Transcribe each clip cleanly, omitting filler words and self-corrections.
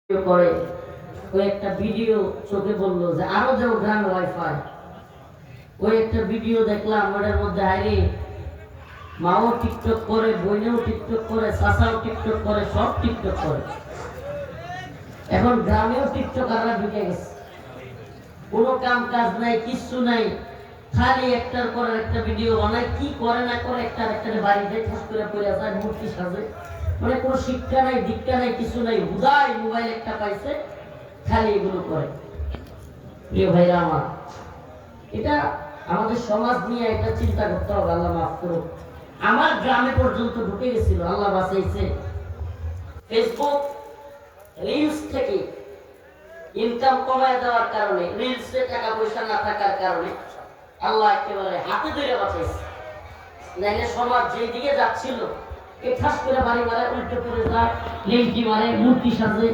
করে ওই একটা ভিডিও চোখে বললো যে আরো যাও গ্রামে ওয়াইফাই। ওই একটা ভিডিও দেখলাম, ওটার মধ্যে আইরে মাও টিকটক করে, বোনেও টিকটক করে, চাচাও টিকটক করে, সব টিকটক করে। এখন গ্রামেও টিকটকাররা ঢুকে গেছে, কোনো কাম কাজ নাই, কিচ্ছু নাই, খালি একটার পর একটা ভিডিও বানায়। কি করে না করে একটা বাড়িতে ঠাস করে পড়ে যায়, মূর্তি সাজে। মানে কোনো শিক্ষা নাই, দীক্ষা নাই, কিছু নাই, হুদাই মোবাইল একটা পাইছে, খালি এগুলো করে। প্রিয় ভাইরা আমার, এটা আমাদের সমাজ নিয়ে একটা চিন্তা করতে হবে। আল্লাহ মাফ করুক, আমার গ্রামে পর্যন্ত ঢুকে গেছিল, আল্লাহ বাঁচাইছে। ফেসবুক রিলস থেকে ইনকাম কমায় দেওয়ার কারণে, রিলসে টাকা পয়সা না থাকার কারণে আল্লাহ একেবারে হাতে ধরে বাঁচাইছে। নাইলে সমাজ যেই দিকে যাচ্ছিল, ঠাস করে বাড়ি মারে, উল্টে পড়ে যায়, লেংটি মারে, মূর্তি সাজে।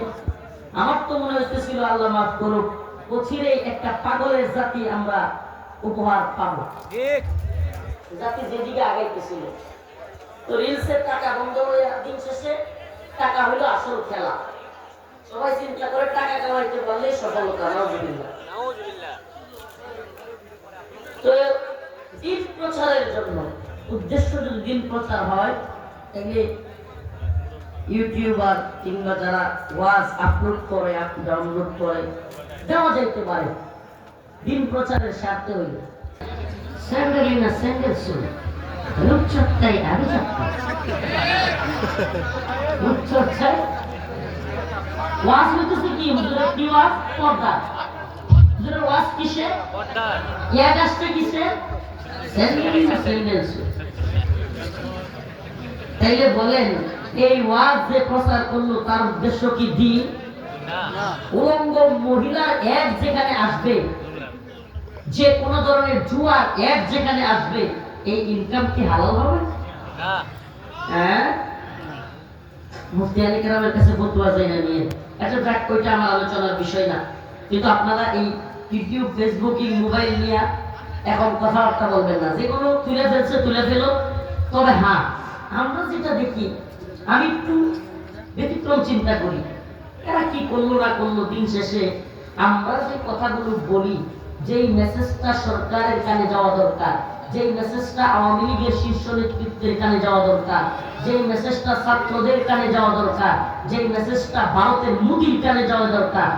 আমার তো মনে হইতেছিল আল্লাহ মাফ করুক, অচিরে একটা পাগলের জাতি আমরা উপহার পাবো। জাতি যেদিকে আগাইতেছিল, তো রিলসের টাকা বন্ধ হয়ে দিন শেষে টাকা হইলো আসল খেলা। সবাই চিন্তা করে টাকা কামাইতে পারলে সফলতা। নাউজুবিল্লাহ। তো দিন প্রচারের জন্য, উদ্দেশ্য যদি দিন প্রচার হয়, তাহলে ইউটিউবার কিংবা যারা ওয়াজ আপলোড করে, ডাউনলোড করে দেওয়া যাইতে পারে দিন প্রচারের স্বার্থে হইলে। স্যান্ডেল না স্যান্ডেল শুন, রূপচর্চায় আমি চাপ্পা, রূপচর্চায় ওয়াজ হইতেছে কি? হুজুরের কি ওয়াজ? পর্দা। হুজুরের ওয়াজ কিসে? পর্দা। ইয়াদ আসছে কিসে? স্যান্ডেল না স্যান্ডেল শুন। তাইলে বলেন, এই ওয়াজ যে প্রচার করলো তার উদ্দেশ্য কি দিন? না। উলঙ্গ মহিলার অ্যাড যেখানে আসবে, যে কোন ধরনের জুয়ার অ্যাড যেখানে আসবে, এই ইনকাম কি হালাল হবে? না। হ্যাঁ, মুফতি আলী কেরামের কাছে ফতোয়া যায় না নিয়ে। আচ্ছা যাক, ওইটা আমার আলোচনার বিষয় না। কিন্তু আপনারা এই ইউটিউব, ফেসবুকিং, মোবাইল নিয়ে এখন কথাবার্তা বলবেন না। যেগুলো তুলে ফেলছে তুলে ফেলো। তবে হ্যাঁ, আমরা যেটা দেখি, আমি একটু ব্যতিক্রম চিন্তা করি। এরা কি করলো না করলো, দিন শেষে আমরা যে কথাগুলো বলি, যেই মেসেজটা সরকারের কানে যাওয়া দরকার, যেই মেসেজটা আওয়ামী লীগের শীর্ষ নেতৃত্বের কানে যাওয়া দরকার, যেই মেসেজটা ছাত্রদের কানে যাওয়া দরকার, যেই মেসেজটা ভারতের মোদির কানে যাওয়া দরকার,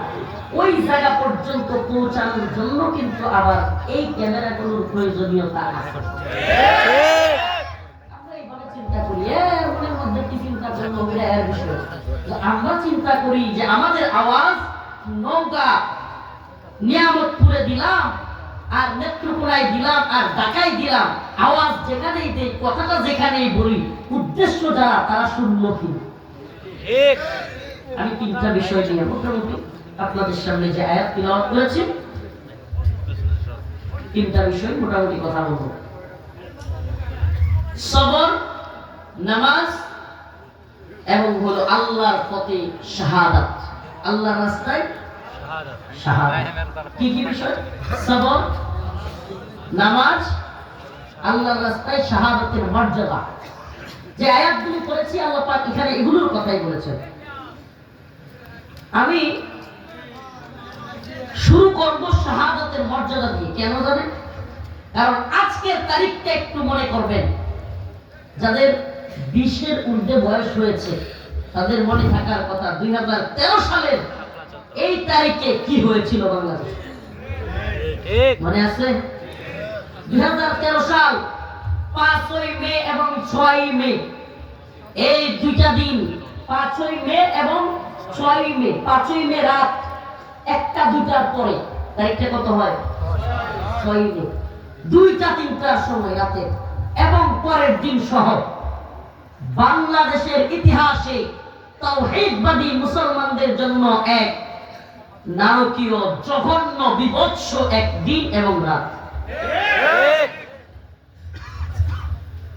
ওই জায়গা পর্যন্ত পৌঁছানোর জন্য কিন্তু আবার এই ক্যামেরাগুলোর প্রয়োজনীয়তা আছে। আমরা চিন্তা করি যে আমাদের আওয়াজ নওগাঁ নিয়ামতপুরে দিলাম, আর নেত্রকোনায় দিলাম, আর ঢাকায় দিলাম, আওয়াজ যেখানেই দেই, কথাটা যেখানেই বলি, উদ্দেশ্য যারা তারা শুনলো কি? আমি তিনটা বিষয় নিয়ে মোটামুটি আপনাদের সামনে যে আয়াত তিলাওয়াত করেছি, তিনটা বিষয় মোটামুটি কথা বলবো। সবর, নামাজ এবং হলো আল্লাহর পথে শাহাদাত, আল্লাহর রাস্তায় শাহাদাত। কি কি বিষয়? সবর, নামাজ, আল্লাহর রাস্তায় শাহাদাতের মর্যাদা। যে আয়াতগুলো পড়েছি আল্লাহ পাক এখানে এগুলোর কথাই বলেছেন। আমি শুরু করব শাহাদাতের মর্যাদা দিয়ে। কেন জানেন? কারণ আজকের তারিখটা একটু মনে করবেন। যাদের 20-এর ঊর্ধ্বে বয়স হয়েছে তাদের মনে থাকার কথা, 2013 সালের এই তারিখে কি হয়েছিল বাংলাদেশে। মনে আছে? 2013 সাল 5ই মে এবং 6ই মে, এই দুইটা দিন, 5ই মে এবং 6ই মে। 5ই মে রাত 1টা-2টার পরে, তারিখটা কত হয়? 6ই মে, 2টা-3টার সময় রাতে এবং পরের দিন সহ বাংলাদেশের ইতিহাসে তাওহীদবাদী মুসলমানদের জন্য এক নারকীয়, জঘন্য, বিভৎস এক দিন এবং রাত।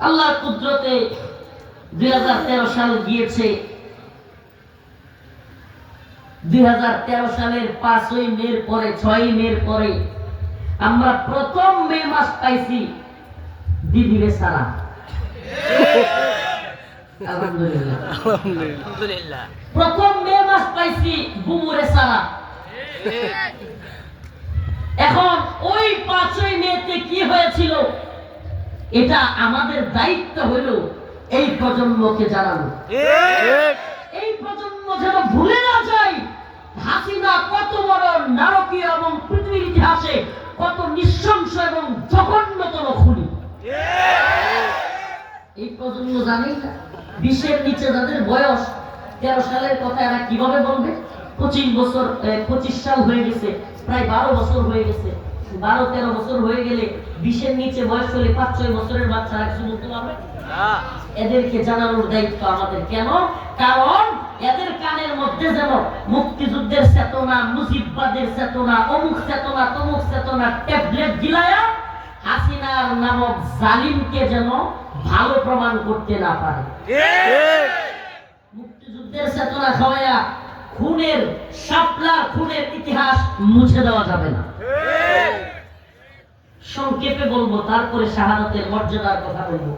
আল্লাহর কুদরতে 2013 সাল গিয়েছে। 2013 সালের 5ই মের পরে, 6ই মের পরে আমরা প্রথম মে মাস পাইছি দিদিরে সারা। আলহামদুলিল্লাহ। আলহামদুলিল্লাহ। প্রথম মে মাস পাইছি গুমুরে সারা। এখন ওই 5ই মেতে কি হয়েছিল এটা আমাদের দায়িত্ব হলো এই প্রজন্মকে জানানো। এই প্রজন্ম যেন ভুলে না যায় হাসিনা কত বড় নারকীয় এবং পৃথিবীর ইতিহাসে কত নৃশংস এবং জঘন্যতম খুনি। এই প্রজন্ম জানেই না। 20-এর নিচে যাদের বয়স, 13 সালের কথা এরা কিভাবে বলবে? 25 সাল হয়ে গেছে, প্রায় 12 বছর হয়ে গেছে। 12-13 বছর হয়ে গেলে 20-এর নিচে বয়স হলে 5-6 বছরের বাচ্চারা কিছু বলতে পারবে? এদেরকে জানানোর দায়িত্ব আমাদের। কেন? কারণ এদের কানের মধ্যে যেন মুক্তিযুদ্ধের চেতনা, মুজিববাদের চেতনা, অমুক চেতনা, তমুক চেতনা ট্যাবলেট গিলায়া হাসিনার নামক জালিমকে যেন ভালো প্রমাণ করতে না পারে। মুক্তিযুদ্ধের চেতনা খাওয়ায়া খুনের, শাপলার খুনের ইতিহাস মুছে দেওয়া যাবে না। সংক্ষেপে বলবো, তারপরে শাহাদাতের মর্যাদার কথা বলবো।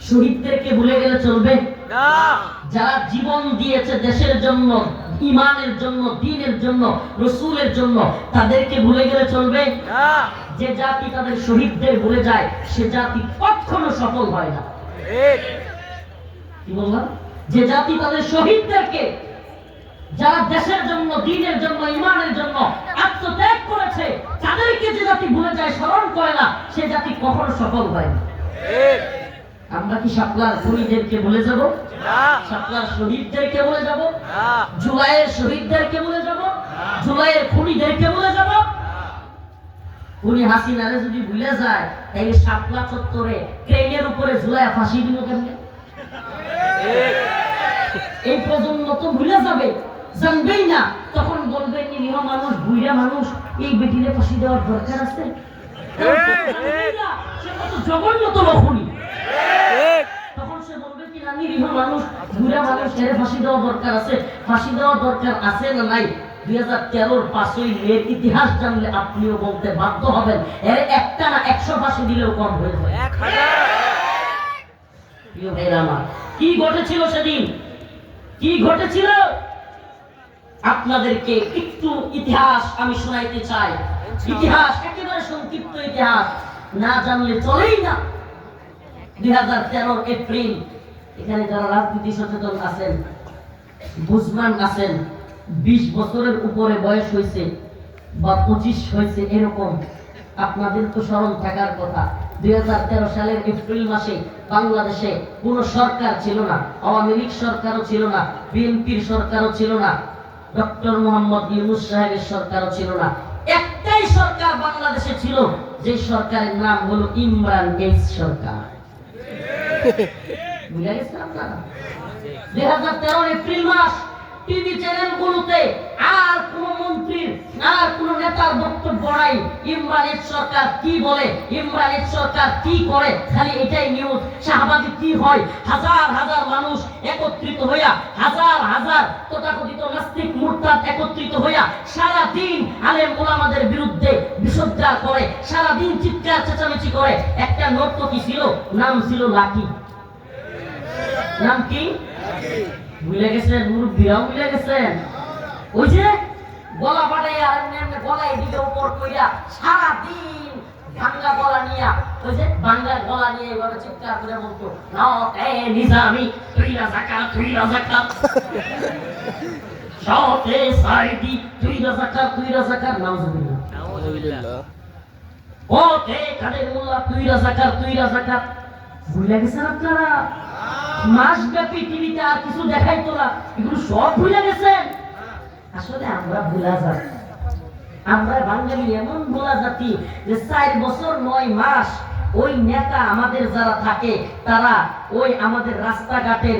শহীদদেরকে ভুলে গেলে চলবে না। যারা জীবন দিয়েছে দেশের জন্য, ইমানের জন্য, দ্বীনের জন্য, রাসূলের জন্য, তাদেরকে ভুলে গেলে চলবে না। যে জাতি তাদের শহীদদের ভুলে যায় সে জাতি কখনো সফল হয় না। কি বললাম? যে জাতি তাদের শহীদদেরকে, যারা দেশের জন্য, দ্বীনের জন্য, ইমানের জন্য আত্মত্যাগ করেছে, তাদেরকে যে জাতি ভুলে যায়, স্মরণ করে না, সে জাতি কখনো সফল হয় না। আমরা কি শাপলার খুনিদেরকে ভুলে যাব? না। শাপলার শহীদদেরকে ভুলে যাব? না। জুলাইয়ের শহীদদেরকে ভুলে যাব? না। জুলাইয়ের খুনিদেরকে ভুলে যাব? না। খুনি হাসিনারে যদি ভুলে যায়, তাহলে শাপলা চত্বরে ট্রেনের উপরে ঝুলায় ফাঁসি দিল কেমনে? এই প্রজন্ম তো ভুলে যাবে, জানবেই না। তখন বলবে নিরীহ মানুষ, বুইড়া মানুষ, এই বেটিরে ফাঁসি দেওয়ার দরকার আছে? সে কত জঘন্যতম খুনি। তখন সে বলবে কি না, নিরীহ মানুষ, বুড়া মানুষ, এর ফাঁসি দেওয়া দরকার আছে। ফাঁসি দেওয়া দরকার আছে না নাই? 2013-র 5ই মের ইতিহাস জানলে আপনিও বলতে বাধ্য হবেন এর একটা না 100 ফাঁসি দিলেও কম হয়ে যায়। 1000। কি ঘটেছিল সেদিন? কি ঘটেছিল? আপনাদেরকে একটু ইতিহাস আমি শোনাইতে চাই। ইতিহাস একেবারে সংক্ষিপ্ত ইতিহাস, না জানলে চলেই না। 2013 এপ্রিল, এখানে যারা রাজনীতি সচেতন আছেন, বুঝমান আছেন, 20 বছরের উপরে বয়স হয়েছে বা 25 হয়েছে এরকম, আপনাদের তো স্মরণ থাকার কথা। 2013 সালের এপ্রিল মাসে বাংলাদেশে কোনো সরকার ছিল না। আওয়ামী লীগ সরকারও ছিল না, বিএনপির সরকারও ছিল না, ডক্টর মোহাম্মদ ইউনূস সাহেবের সরকারও ছিল না। একটাই সরকার বাংলাদেশে ছিল, যে সরকারের নাম হলো ইমরান এইচ সরকার। 2013 এপ্রিল মাস টিভি চ্যানেলগুলোতে আর কোন মন্ত্রীর, আর কোন নেতার বক্তব্য নাই। ইমরান এইচ সরকার কি বলে, ইমরান এইচ সরকার কি করে, খালি এটাই নিউজ। শাহবাগে কি হয়, হাজার হাজার মানুষ একত্রিত হইয়া, হাজার হাজার তথাকথিত নাস্তিক মুরতাদ একত্রিত হইয়া সারা দিন আলেম ওলামাদের বিরুদ্ধে বিষোদ্গার করে, সারা দিন চিৎকার চেঁচামেচি করে। একটা নর্তকী ছিল, নাম ছিল লাকি। নাম কি? ভুলে গেছেন? মুরব্বীরাও ভুলে গেছেন? ওই যে গলা বাড়াইয়া এমনি গলায় দিকে উপর কইরা সারা দিন ভাঙ্গা গলা নিয়া, ওই যে ভাঙ্গা গলা নিয়ে এভাবে চিৎকার করে বলতো, নট এ নিজামি তুই রাজাকার, তুই রাজাকার, শতে সাইদি তুই রাজাকার, তুই রাজাকার, নাউজুবিল্লাহ নাউজুবিল্লাহ, ওতে কাদের মোল্লা তুই রাজাকার, তুই রাজাকার। ভুলে গেছেন আপনারা? মাসব্যাপী টিভিতে আর কিছু দেখাইতো না, এগুলো সব ভুলে গেছেন। আসলে আমরা ভুলা জাতি, আমরা বাঙালি এমন ভুলা জাতি যে 4 বছর 9 মাস ওই নেতা আমাদের যারা থাকে তারা ওই আমাদের রাস্তাঘাটের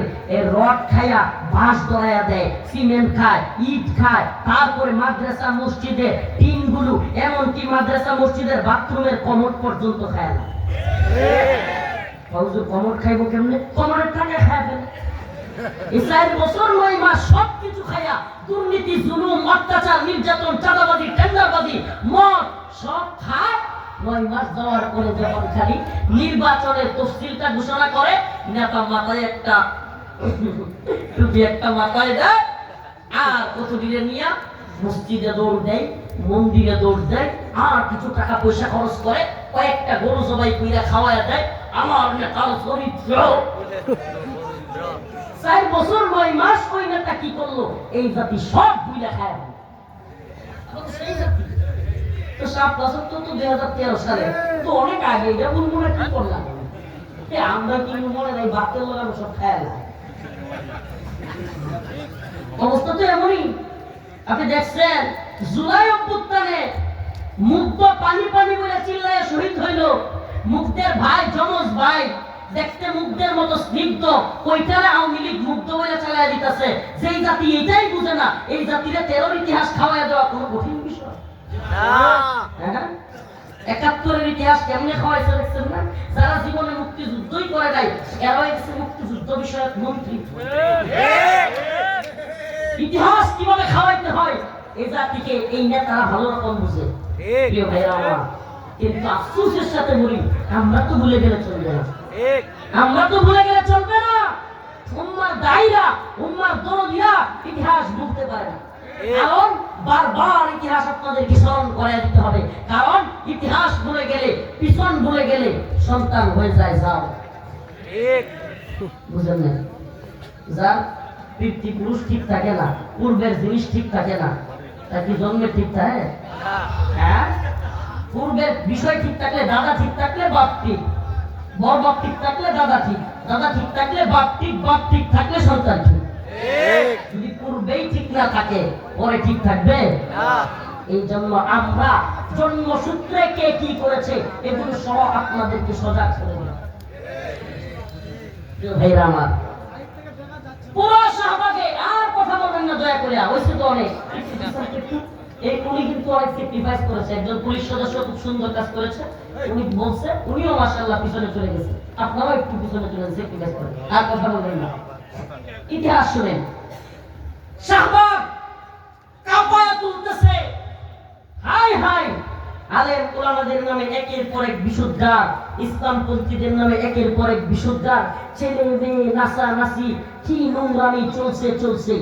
রড খায়া, বাঁশ ধরাইয়া দেয়, সিমেন্ট খায়, ইট খায়, তারপরে মাদ্রাসা মসজিদে টিনগুলো, এমনকি মাদ্রাসা মসজিদের বাথরুমের কমোড পর্যন্ত খায় না। কমর খাইবো কেমনে? কমরের টাকা খায় ফেলে। 4 বছর 9 মাস সব কিছু খায়া, দুর্নীতি, জুলুম, অত্যাচার, নির্যাতন, চাঁদাবাজি, টেন্ডারবাজি, মদ সব খায়। 9 মাস যাওয়ার পরে যখন খালি নির্বাচনের তফসিলটা ঘোষণা করে, নেতা মাথায় একটা টুপি একটা মাথায় দেয় আর কতদিনে নিয়ে মসজিদে দৌড় দেয়, মন্দিরে দৌড় দেয়, আর কিছু টাকা পয়সা খরচ করে কয়েকটা গরু জবাই কইরা খাওয়ায় দেয়। আমার নেতার চরিত্র 4 বছর 9 মাস ওই নেতা কি করলো? এই জাতি সব বুইলা খায়। সেই জাতি তো 7 বছর তো 2013 সালে তো অনেক আগে, এটা মনে কি করলাম আমরা কি মনে নাই বাতের লাগানো সব খায়। অবস্থা তো এমনই। আপনি দেখছেন জুলাই অভ্যুত্থানে মুগ্ধ পানি পানি বলে চিল্লায় শহীদ হইল। মুগ্ধের ভাই, যমজ ভাই, দেখতে মুগ্ধের মতো স্নিগ্ধ, ওইটারে আওয়ামী লীগ মুগ্ধ বলে চালায় দিতেছে। যেই জাতি এইটাই বুঝে না, এই জাতিরে তেরোর ইতিহাস খাওয়াই দেওয়া কোনো কঠিন বিষয় না। 71-এর ইতিহাস কেমনে খাওয়াইছে দেখছেন না? যারা জীবনে মুক্তিযুদ্ধই করে নাই এরা হচ্ছে মুক্তিযুদ্ধ বিষয়ক মন্ত্রী। ইতিহাস কিভাবে খাওয়াইতে হয় এই জাতিকে এই নেতারা ভালো রকম বুঝে। প্রিয় ভাইরা আমার, কিন্তু আফসোসের সাথে বলি আমরা তো ভুলে গেলে চলবে না। আমরা তো ভুলে গেলে চলবে না। উম্মার দায়ীরা, উম্মার দরদিরা ইতিহাস বুঝতে পারে না। কারণ বারবার ইতিহাস আপনাদেরকে স্মরণ করাই দিতে হবে। কারণ ইতিহাস ভুলে গেলে, পিছন ভুলে গেলে সন্তান হয়ে যায় যাও। বুঝলেন না? যার পিতৃপুরুষ ঠিক থাকে না, পূর্বের জিনিস ঠিক থাকে না, তা কি জন্মে ঠিক থাকে? হ্যাঁ, পূর্বের বিষয় ঠিক থাকলে, দাদা ঠিক থাকলে বাপ ঠিক, বড় বাপ ঠিক থাকলে দাদা ঠিক, দাদা ঠিক থাকলে বাপ ঠিক, বাপ ঠিক থাকলে সন্তান ঠিক। যদি পূর্বেই ঠিক না থাকে পরে ঠিক থাকবে? এই জন্য আমরা জন্মসূত্রে কে কি করেছে এগুলো সহ আপনাদেরকে সজাগ করে দিলাম। ভাইরা আমার, পুরো শাহবাগে আর কথা বলবেন না দয়া করে, হয়েছে তো অনেক। এই উনি কিন্তু অনেক স্যাক্রিফাইস করেছে, একজন পুলিশ সদস্য খুব সুন্দর কাজ করেছে। উনি বলছে, উনিও মাশাআল্লাহ পিছনে চলে গেছে, আপনারাও একটু পিছনে চলে গেছে, স্যাক্রিফাইস করেন। আর কথা বলবেন না, ইতিহাস শুনেন। শাহবাগ কাঁপায়া তুলতেছে, হাই হাই আলেম ওলামাদের নামে একের পর এক বিশুদ্ধার, ইসলামপন্থীদের নামে একের পর এক বিশুদ্ধার, ছেলে মেয়ে নাচা নাচি, কি নোংরামি চলছে।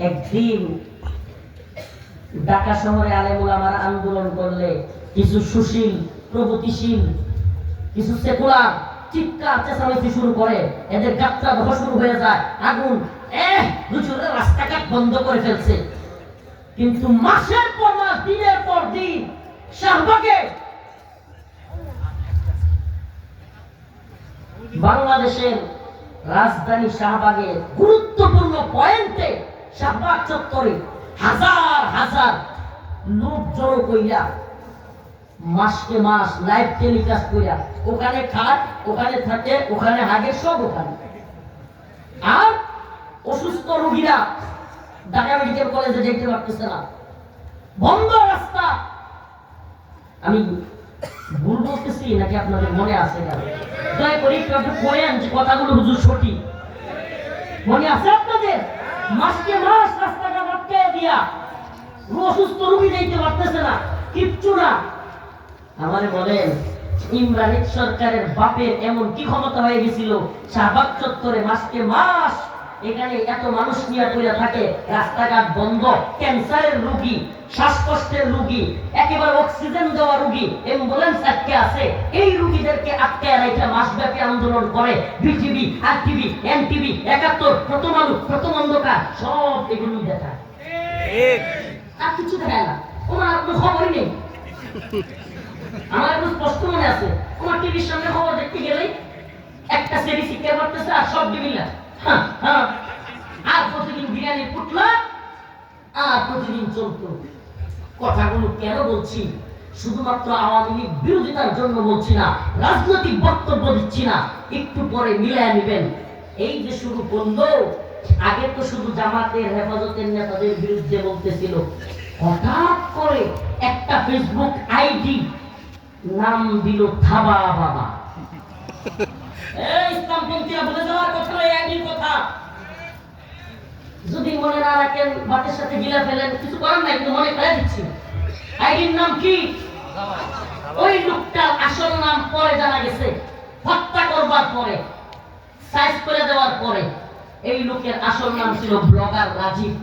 একদিন ঢাকা শহরে আলেম ওলামারা আন্দোলন করলে কিছু সুশীল, প্রগতিশীল, কিছু সেকুলার চিৎকার চেঁচামেচি শুরু করে, এদের যাত্রা ধরা শুরু হয়ে যায়। আগুন হুজুরের রাস্তাঘাট বন্ধ করে ফেলছে। কিন্তু মাসের পর মাস, দিনের পর দিন শাহবাগে, বাংলাদেশের রাজধানী শাহবাগে গুরুত্বপূর্ণ পয়েন্টে, শাহবাগ চত্বরে হাজার হাজার লোক জড়ো কইরা মাসকে মাস লাইভ টেলিকাস্ট কইরা, ওখানে খায়, ওখানে থাকে, ওখানে হাগে, সব ওখানে। আর অসুস্থ রোগীরা ঢাকা মেডিকেল কলেজে যেতে পারতেছে না, বন্ধ রাস্তা। আমি ভুল বলতেছি নাকি আপনাদের মনে আছে? দয়া করে একটু আপনি বলেন যে কথাগুলো হুজুর সঠিক মনে আছে আপনাদের? মাসকে মাস রাস্তাঘাট আটকে দিয়া অসুস্থ রোগী যেতে পারতেছে না, কিচ্ছু না। আমারে বলেন, ইমরান সরকারের বাপের এমন কি ক্ষমতা হয়ে গেছিল শাহবাগ চত্বরে মাসকে মাস এখানে এত মানুষ নিয়ে পড়ে থাকে, রাস্তাঘাট বন্ধ, ক্যান্সারের রোগী, শ্বাসকষ্টের রোগী, একেবারে অক্সিজেন দেওয়া রোগী, অ্যাম্বুলেন্স আটকে আছে। এই রোগীদেরকে আটকে রেখে মাসব্যাপী আন্দোলন করে বিটিভি, আরটিভি, এনটিভি, 71, প্রথম আলো, প্রথম অন্ধকার, সব এগুলো দেখায়। আর কিছু দেখায় না, ওনার কোনো খবরই নেই। আমার একটু স্পষ্ট মনে আছে, তোমার টিভির সামনে খবর দেখতে গেলেই একটা সেরি শিক্ষা করতেছে আর সব ডিবিলা, আর প্রতিদিন বিরিয়ানি ফুটলা, আর প্রতিদিন চলতো। কথাগুলো কেন বলছি? শুধুমাত্র আওয়ামী লীগ বিরোধিতার জন্য বলছি না, রাজনৈতিক বক্তব্য দিচ্ছি না, একটু পরে মিলায় নেবেন। এই যে শুরু করলো, আগে তো শুধু জামাতের হেফাজতের নেতাদের বিরুদ্ধে বলতেছিল, হঠাৎ করে একটা ফেসবুক আইডি নাম দিল থাবা বাবা। ইসলামপন্থীরা বলে যাওয়ার কথা নয়, আইডির কথা। যদি মনে না রাখেন, বাতের সাথে গিলা ফেলেন, কিছু করার নাই, কিন্তু মনে ফেলে দিচ্ছি। আইডির নাম কি? ওই লোকটার আসল নাম পরে জানা গেছে, হত্যা করবার পরে। সাইজ করে দেওয়ার পরে এই লোকের আসল নাম ছিল ব্লগার রাজীব।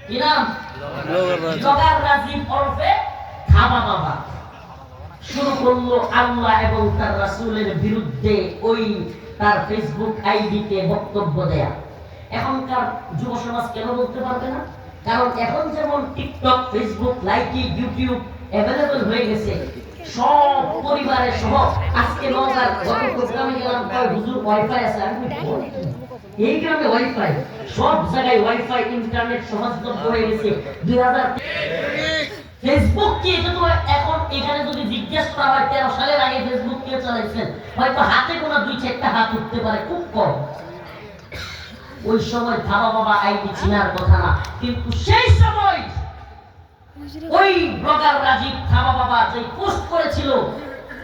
কি নাম? ব্লগার রাজীব ওরফে খাবা বাবা। শুরু করলো আল্লাহ এবং তার রাসূলের বিরুদ্ধে ওই তার ফেসবুক আইডিতে বক্তব্য দেয়া। এখনকার যুব সমাজ কেন বলতে পারবে না? কারণ এখন যেমন TikTok, Facebook, Likee, YouTube available হয়ে গেছে, সব পরিবারের সহ। আজকে নওগাঁর গত প্রোগ্রামে গেলাম, কয় হুজুর ওয়াইফাই আছে। আমি বলি, এই গ্রামে ওয়াইফাই, সব জায়গায় ওয়াইফাই, ইন্টারনেট সহজলভ্য হয়ে গেছে। 2000 ফেসবুক কি? এটা তো এখন এখানে যদি জিজ্ঞেস করা হয় 13 সালের আগে ফেসবুক কে চালাইছেন, হয়তো হাতে গোনা 2-4টা হাত উঠতে পারে, খুব কম। ওই সময় খাবা বাবা আইডি চিনার কথা না, কিন্তু সেই সময় ওই ব্লগার রাজীব খাবা বাবা যে পোস্ট করেছিল,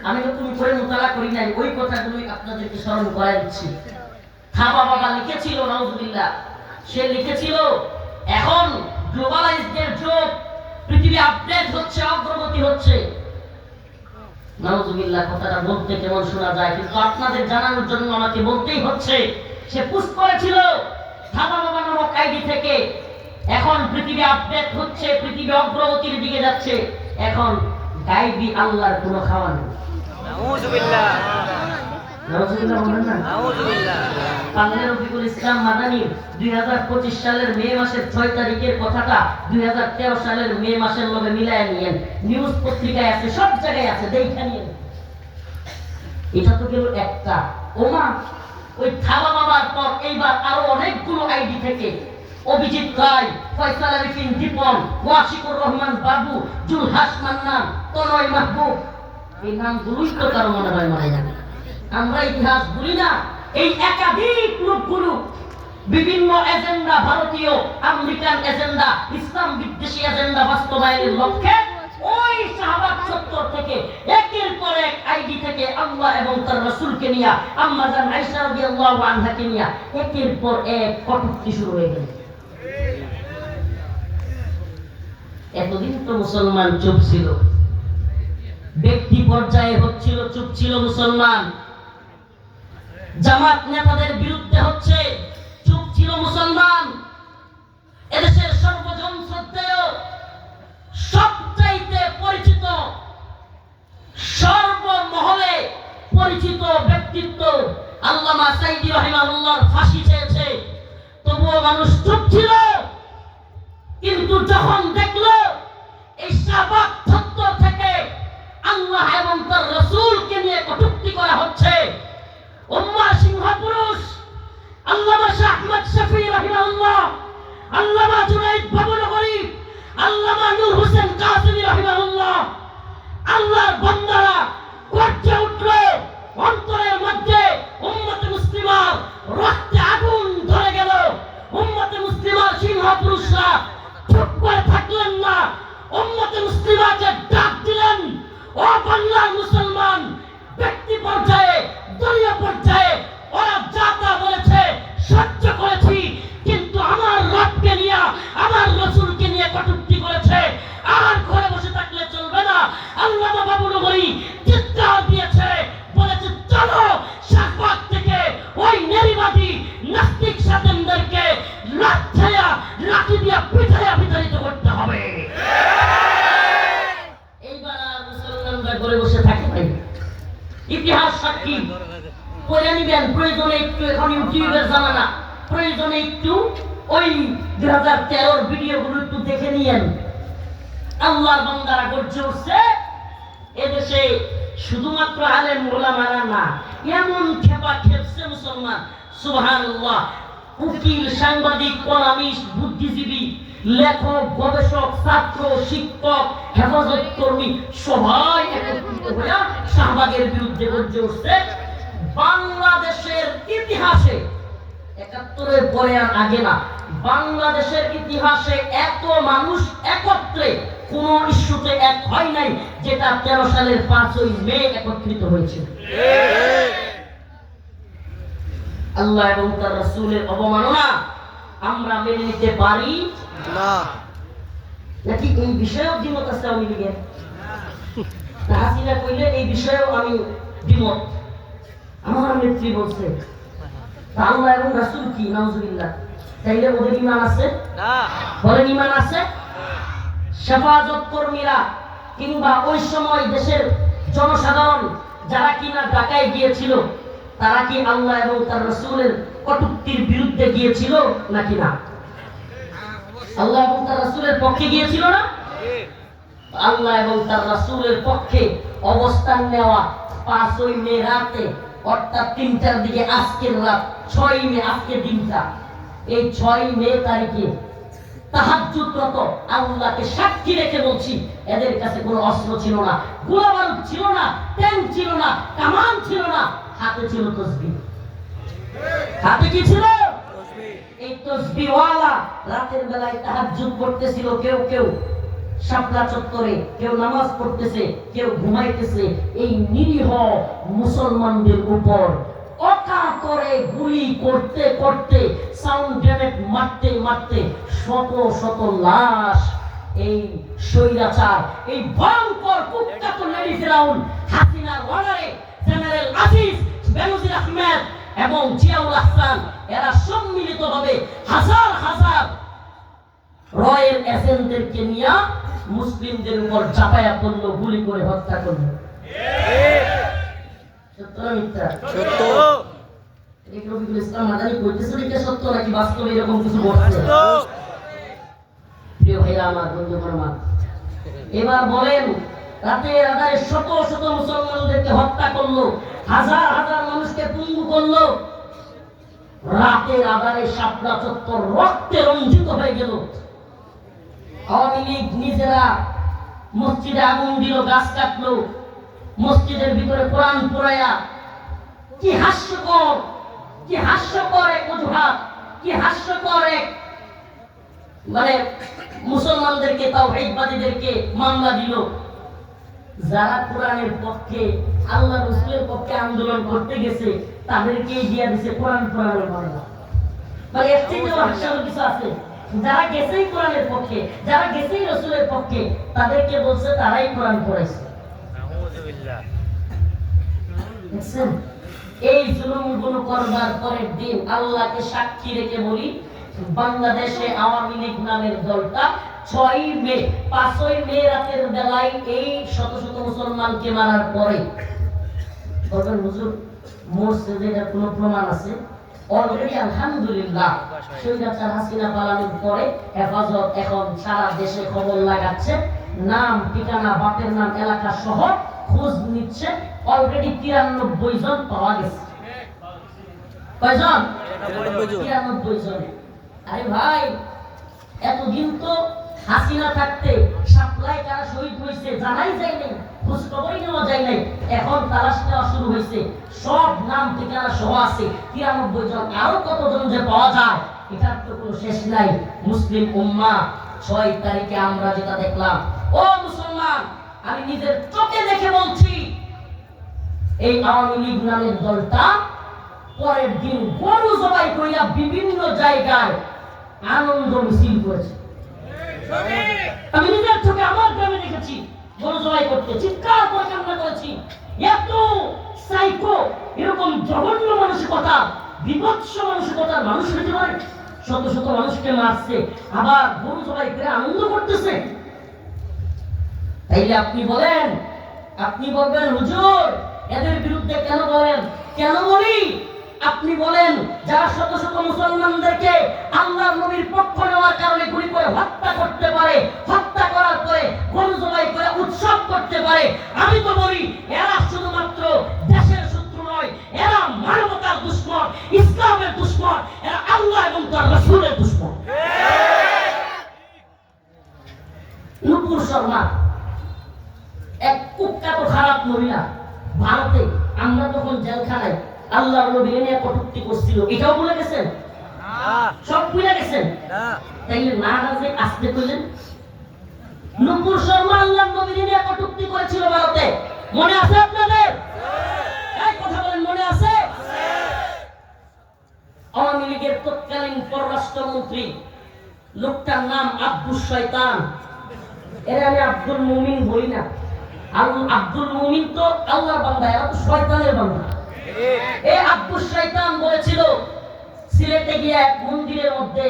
আমি তো তুমি করে মোতালা করি নাই, ওই কথাগুলোই আপনাদেরকে স্মরণ করাই দিচ্ছি। খাবা বাবা লিখেছিল, নাউজুবিল্লাহ, সে লিখেছিল এখন গ্লোবালাইজড যুগ, পৃথিবী আপডেট হচ্ছে, অগ্রগতি হচ্ছে। নাউজুবিল্লাহ, কথাটা বলতে কেমন শোনা যায়, কিন্তু আপনাদের জানানোর জন্য আমাকে বলতেই হচ্ছে। সে পোস্ট করেছিল খাবা বাবা নামক আইডি থেকে, এখন পৃথিবী আপডেট হচ্ছে, পৃথিবী অগ্রগতির দিকে যাচ্ছে, এখন গায়বী আল্লাহর কোনো খাওয়া নেই। নাউজুবিল্লাহ, নাউজুবিল্লাহ বলেন না। নাউজুবিল্লাহ। পাগলা রফিকুল ইসলাম মাদানী 2025 সালের মে মাসের 6 তারিখের কথাটা 2013 সালের মে মাসের লগে মিলায় নিয়েন, নিউজ পত্রিকায় আছে, সব জায়গায় আছে, দেখে নিয়েন। এটা তো গেল একটা। ওমা, ওই খাবা বাবার পর এইবার আরো অনেকগুলো আইডি থেকে অভিজিৎ রায়, ফয়সাল আরিফিন দীপন, ওয়াশিকুর রহমান বাবু, জুলহাস মান্নান, তনয় মাহবুব, এই নামগুলোই তো কারো মনে হয় মনে জানে। আমরা ইতিহাস বলি না। এই একাধিক লোকগুলো বিভিন্ন এজেন্ডা, ভারতীয় আমেরিকান এজেন্ডা, ইসলাম বিদ্বেষী এজেন্ডা বাস্তবায়নের লক্ষ্যে ওই শাহবাগ চত্বর থেকে একের পর এক আইডি থেকে আল্লাহ এবং তার রাসূলকে নিয়ে, আম্মা জান আয়েশা রাদিয়াল্লাহু আনহাকে নিয়ে একের পর এক কটূক্তি শুরু হয়ে গেল। এতদিন তো মুসলমান চুপ ছিল, ব্যক্তি পর্যায়ে হচ্ছিল, চুপ ছিল মুসলমান। জামাত নেতাদের বিরুদ্ধে হচ্ছে, চুপ ছিল মুসলমান। এদেশের সর্বজন শ্রদ্ধেয়, সবচাইতে পরিচিত, সর্বমহলে পরিচিত ব্যক্তিত্ব আল্লামা সাইদি রাহিমাহুল্লাহর ফাঁসি চেয়েছে, তবুও মানুষ চুপ ছিল। কিন্তু যখন দেখলো এই শাহবাগ চত্বর থেকে আল্লাহ এবং তার রাসূলকে নিয়ে কটূক্তি করা হচ্ছে, উম্মাহ সিংহপুরুষ আল্লামা শাহ আহমদ শফি রাহিমাহুল্লাহ, আল্লামা জুনাইদ বাবুনগরী, আল্লামা নূর হোসেন কাসেমী রাহিমাহুল্লাহ, আল্লাহর বান্দারা গর্জে উঠল। অন্তরের মধ্যে উম্মতে মুসলিমার রক্তে আগুন ধরে গেল। উম্মতে মুসলিমার সিংহপুরুষরা চুপ করে থাকলেন না, উম্মতে মুসলিমাকে ডাক দিলেন, ও বাংলার মুসলমান। ব্যক্তি পর্যায়ে, দলীয় পর্যায়ে ওরা যা তা বলেছে, সহ্য করেছি, কিন্তু আমার রবকে নিয়ে, আমার রাসূলকে নিয়ে কটূক্তি করেছে, আর ঘরে বসে থাকলে চলবে না। আল্লামা বাবুনগরী চিৎকার দিয়েছে, বলেছে চলো শাহবাগ থেকে ওই নারীবাদী নাস্তিক সাতেমদেরকে লাঠি দিয়া পিঠাইয়া বিতাড়িত করতে হবে। এইবার আর মুসলমানরা ঘরে বসে থাকে নাই। ইতিহাস সাক্ষী, পড়ে নিবেন প্রয়োজনে একটু, এখন ইউটিউবের জামানা, প্রয়োজনে একটু ওই 2013 ভিডিওগুলো একটু দেখে নিয়েন। আল্লাহর বান্দারা গর্জে উঠছে। এদেশে শুধুমাত্র আলেম ওলামারা না, এমন খেপা খেপছে মুসলমান, সুবহানাল্লাহ। উকিল, সাংবাদিক, কলামিস্ট, বুদ্ধিজীবী, লেখক, গবেষক, ছাত্র, শিক্ষক, হেফাজত কর্মী সবাই একত্রিত হয়ে শাহবাগের বিরুদ্ধে গর্জে উঠছে। বাংলাদেশের ইতিহাসে 71-এর পরে আর আগে না, বাংলাদেশের ইতিহাসে এত মানুষ একত্রে কোন ইস্যুতে এক হয় নাই, যেটা 13 সালের 5ই মে একত্রিত হয়েছে। আল্লাহ এবং তার রাসূলের অবমাননা আমরা মেনে নিতে পারি না। নাকি এই বিষয়েও দ্বিমত আছে আওয়ামী লীগের? হাসিনা কইলে এই বিষয়েও আমি দ্বিমত। আমার নেত্রী বলছে তা আল্লাহ এবং রাসূল কি? নাউজুবিল্লাহ। তাইলে ওদের ঈমান আছে? না। বলেন ঈমান আছে? হেফাজত কর্মীরা কিংবা ওই সময় দেশের জনসাধারণ যারা কিনা ঢাকায় গিয়েছিল, তারা কি আল্লাহ এবং তার রাসূলের কটূক্তির বিরুদ্ধে গিয়েছিল নাকি না? আল্লাহ এবং তার রাসূলের পক্ষে গিয়েছিল না? আল্লাহ এবং তার রাসূলের পক্ষে অবস্থান নেওয়া 5ই মে রাতে, অর্থাৎ 3টার দিকে, আজকের রাত 6ই মে, আজকের দিনটা, এই 6ই মে তারিখে তাহাজ্জুদরত আল্লাহকে সাক্ষী রেখে বলছি, এদের কাছে কোনো অস্ত্র ছিল না, গোলা বারুদ ছিল না, ট্যাঙ্ক ছিল না, কামান ছিল না, হাতে ছিল তাসবিহ। হাতে কি ছিল? এই তাসবিহওয়ালা রাতের বেলায় তাহাজ্জুদ করতেছিল। কেউ কেউ শাপলা চত্বরে, কেউ নামাজ পড়তেছে, কেউ ঘুমাইতেছে। এই নিরীহ মুসলমানদের উপর অকাতরে গুলি করতে করতে, সাউন্ড গ্রেনেড মারতে মারতে শত শত লাশ এই স্বৈরাচার, এই ভয়ঙ্কর কুখ্যাত লেডি ফিরাউন হাসিনার অর্ডারে জেনারেল আজিজ বেনজির আহমেদ এবং জিয়াউল হাসান এরা সম্মিলিতভাবে হাজার হাজার রয়্যাল এজেন্টদেরকে নিয়ে মুসলিমদের উপর চাপায়া পড়লো, গুলি করে হত্যা করলো। সত্য না মিথ্যা? সত্য। এটা কি রফিকুল ইসলাম মাদানী কইতেছে এটা সত্য নাকি বাস্তবে এরকম কিছু ঘটছে? প্রিয় ভাইরা আমার, বন্ধুগণ আমার, এবার বলেন, রাতের আধারে শত শত মুসলমানদেরকে হত্যা করলো, হাজার হাজার মানুষকে পঙ্গু করলো। রাতের আধারে শাপলা চত্বর রক্তে রঞ্জিত হয়ে গেল। আওয়ামী লীগ নিজেরা মসজিদে আগুন দিল, গাছ কাটলো, মসজিদের ভিতরে কোরআন পড়ায়া। কি হাস্যকর, কি হাস্যকর এক অজুহাত, কি হাস্যকর এক, মানে মুসলমানদেরকে, তাওহীদবাদীদেরকে মামলা দিল। যারা কোরআনের পক্ষে, আল্লাহ রাসূলের পক্ষে আন্দোলন করতে গেছে, তাদেরকে দিয়ে দিছে কোরআন পড়ানোর মামলা। মানে এর থেকে হাস্যকর কিছু আছে? যারা গেছেই কোরআনের পক্ষে, যারা গেছেই রাসূলের পক্ষে, তাদেরকে বলছে তারাই কোরআন পড়াইছে। নাউযুবিল্লাহ। দেখছেন? এই জুলুমগুলো করবার পরের দিন আল্লাহকে সাক্ষী রেখে বলি, বাংলাদেশে আওয়ামী লীগ নামের দলটা 6ই মে, 5ই মে রাতের বেলায় এই শত শত মুসলমানকে মারার পরে বলবেন হুজুর মরছে, যেটা কোনো প্রমাণ আছে? অলরেডি আলহামদুলিল্লাহ স্বৈরাচার হাসিনা পালানোর পরে হেফাজত এখন সারা দেশে খবর লাগাচ্ছে, নাম ঠিকানা বাপের নাম এলাকা সহ খোঁজ নিচ্ছে। অলরেডি 93 জন পাওয়া গেছে। কয়জন? 93 জন। আরে ভাই, এতদিন তো হাসিনা থাকতে সাপ্লাই কারা শহীদ হয়েছে জানাই যায় নাই, খোঁজ খবরই নেওয়া যায় নাই। এখন তালাশ নেওয়া শুরু হয়েছে, সব নাম ঠিকানা সহ আছে 93 জন। আরো কতজন যে পাওয়া যায় এটার তো কোনো শেষ নাই। মুসলিম উম্মাহ 6 তারিখে আমরা যেটা দেখলাম, ও মুসলমান, আমি নিজের চোখে দেখে বলছি, এই আওয়ামী লীগ নামের দলটা পরের দিন গরু জবাই কইরা বিভিন্ন জায়গায় আনন্দ মিছিল করেছে। আমি নিজের চোখে আমার গ্রামে দেখেছি, গরু জবাই করতে চিৎকার করে কান্না করেছি। এত সাইকো, এরকম জঘন্য মানসিকতা, বিভৎস মানসিকতার মানুষ হতে পারে? শত শত মানুষকে মারছে, আবার গরু জবাই করে আনন্দ করতেছে। তাইলে আপনি বলেন, আপনি বলবেন হুজুর এদের বিরুদ্ধে কেন বলেন? কেন বলি? আপনি বলেন, যারা শত শত মুসলমানদেরকে আল্লাহর নবীর পক্ষ নেওয়ার কারণে গুলি করে হত্যা করতে পারে, হত্যা করার পরে গরু জবাই করে উৎসব করতে পারে, আমি তো বলি এরা শুধুমাত্র দেশের শত্রু নয়, এরা মানবতার দুশমন, ইসলামের দুশমন, এরা আল্লাহ এবং তার রাসূলের দুশমন। নূপুর শর্মা এক কুখ্যাত খারাপ মহিলা, ভারতে আমরা তখন জেলখানায় আল্লাহর নবী নিয়ে কটূক্তি করছিল, এটাও ভুলে গেছেন? সব ভুলে গেছেন? তাইলে না রাজে আসতে কইলেন। নূপুর শর্মা আল্লাহর নবী নিয়ে কটূক্তি করেছিল ভারতে, মনে আছে আপনাদের? এই কথা বলেন, মনে আছে? আওয়ামী লীগের তৎকালীন পররাষ্ট্রমন্ত্রী, লোকটার নাম আব্দুল শয়তান। এর আমি আব্দুল মুমিন বলি না, আব্দুল মুমিন তো আল্লাহর বান্দা, এরা তো শয়তানের বান্দা। এই আব্দুল শয়তান বলেছিল সিলেটে গিয়ে এক মন্দিরের মধ্যে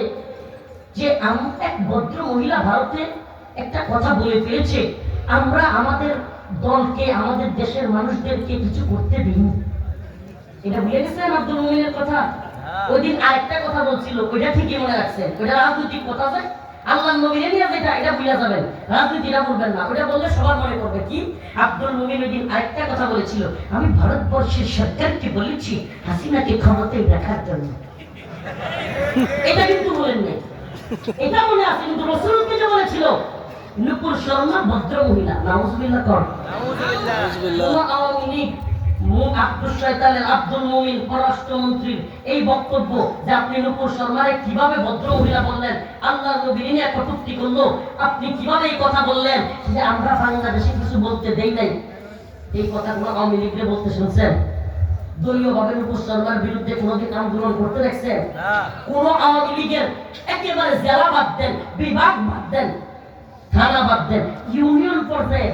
যে এক ভদ্র মহিলা ভারতে একটা কথা বলে ফেলেছে, আমরা আমাদের দলকে, আমাদের দেশের মানুষদেরকে কিছু করতে দিইনি। এটা ভুলে গেছেন আব্দুল মুমিনের কথা? ওই দিন আরেকটা কথা বলছিল, ওইটা ঠিকই মনে রাখছেন। ওইটা রাজনৈতিক কথা আছে, আল্লাহ নবীরে নিয়ে যেটা, এটা ভুলে যাবেন, রাজনীতিটা বলবেন না। ওইটা বললে সবার মনে করবে কি আব্দুল মুমিন ওই দিন আরেকটা কথা বলেছিল, আমি ভারতবর্ষের সরকারকে বলেছি হাসিনাকে ক্ষমতায় দেখার জন্য। এটা কিন্তু বলেন নাই, এটা মনে আছে। কিন্তু রাসূলকে যে বলেছিল নূপুর শর্মা ভদ্র মহিলা, নাউজুবিল্লাহ কর, নাউজুবিল্লাহ, আওয়ামী লীগ আব্দুল শয়তানের আব্দুল মুমিন পররাষ্ট্রমন্ত্রীর এই বক্তব্য যে আপনি নূপুর শর্মারে কিভাবে ভদ্র মহিলা বললেন, আল্লাহর নবীর নিয়ে কটূক্তি করলো, আপনি কিভাবে এই কথা বললেন যে আমরা বাংলাদেশে কিছু বলতে দেই নাই, এই কথাগুলো আওয়ামী লীগকে বলতে শুনছেন? দলীয় ভাবে নূপুর শর্মার বিরুদ্ধে কোনোদিন আন্দোলন করতে দেখছেন? কোন আওয়ামী লীগের একেবারে জেলা বাদ দেন, বিভাগ বাদ দেন, থানা বাদ দেন, ইউনিয়ন পর্যায়ে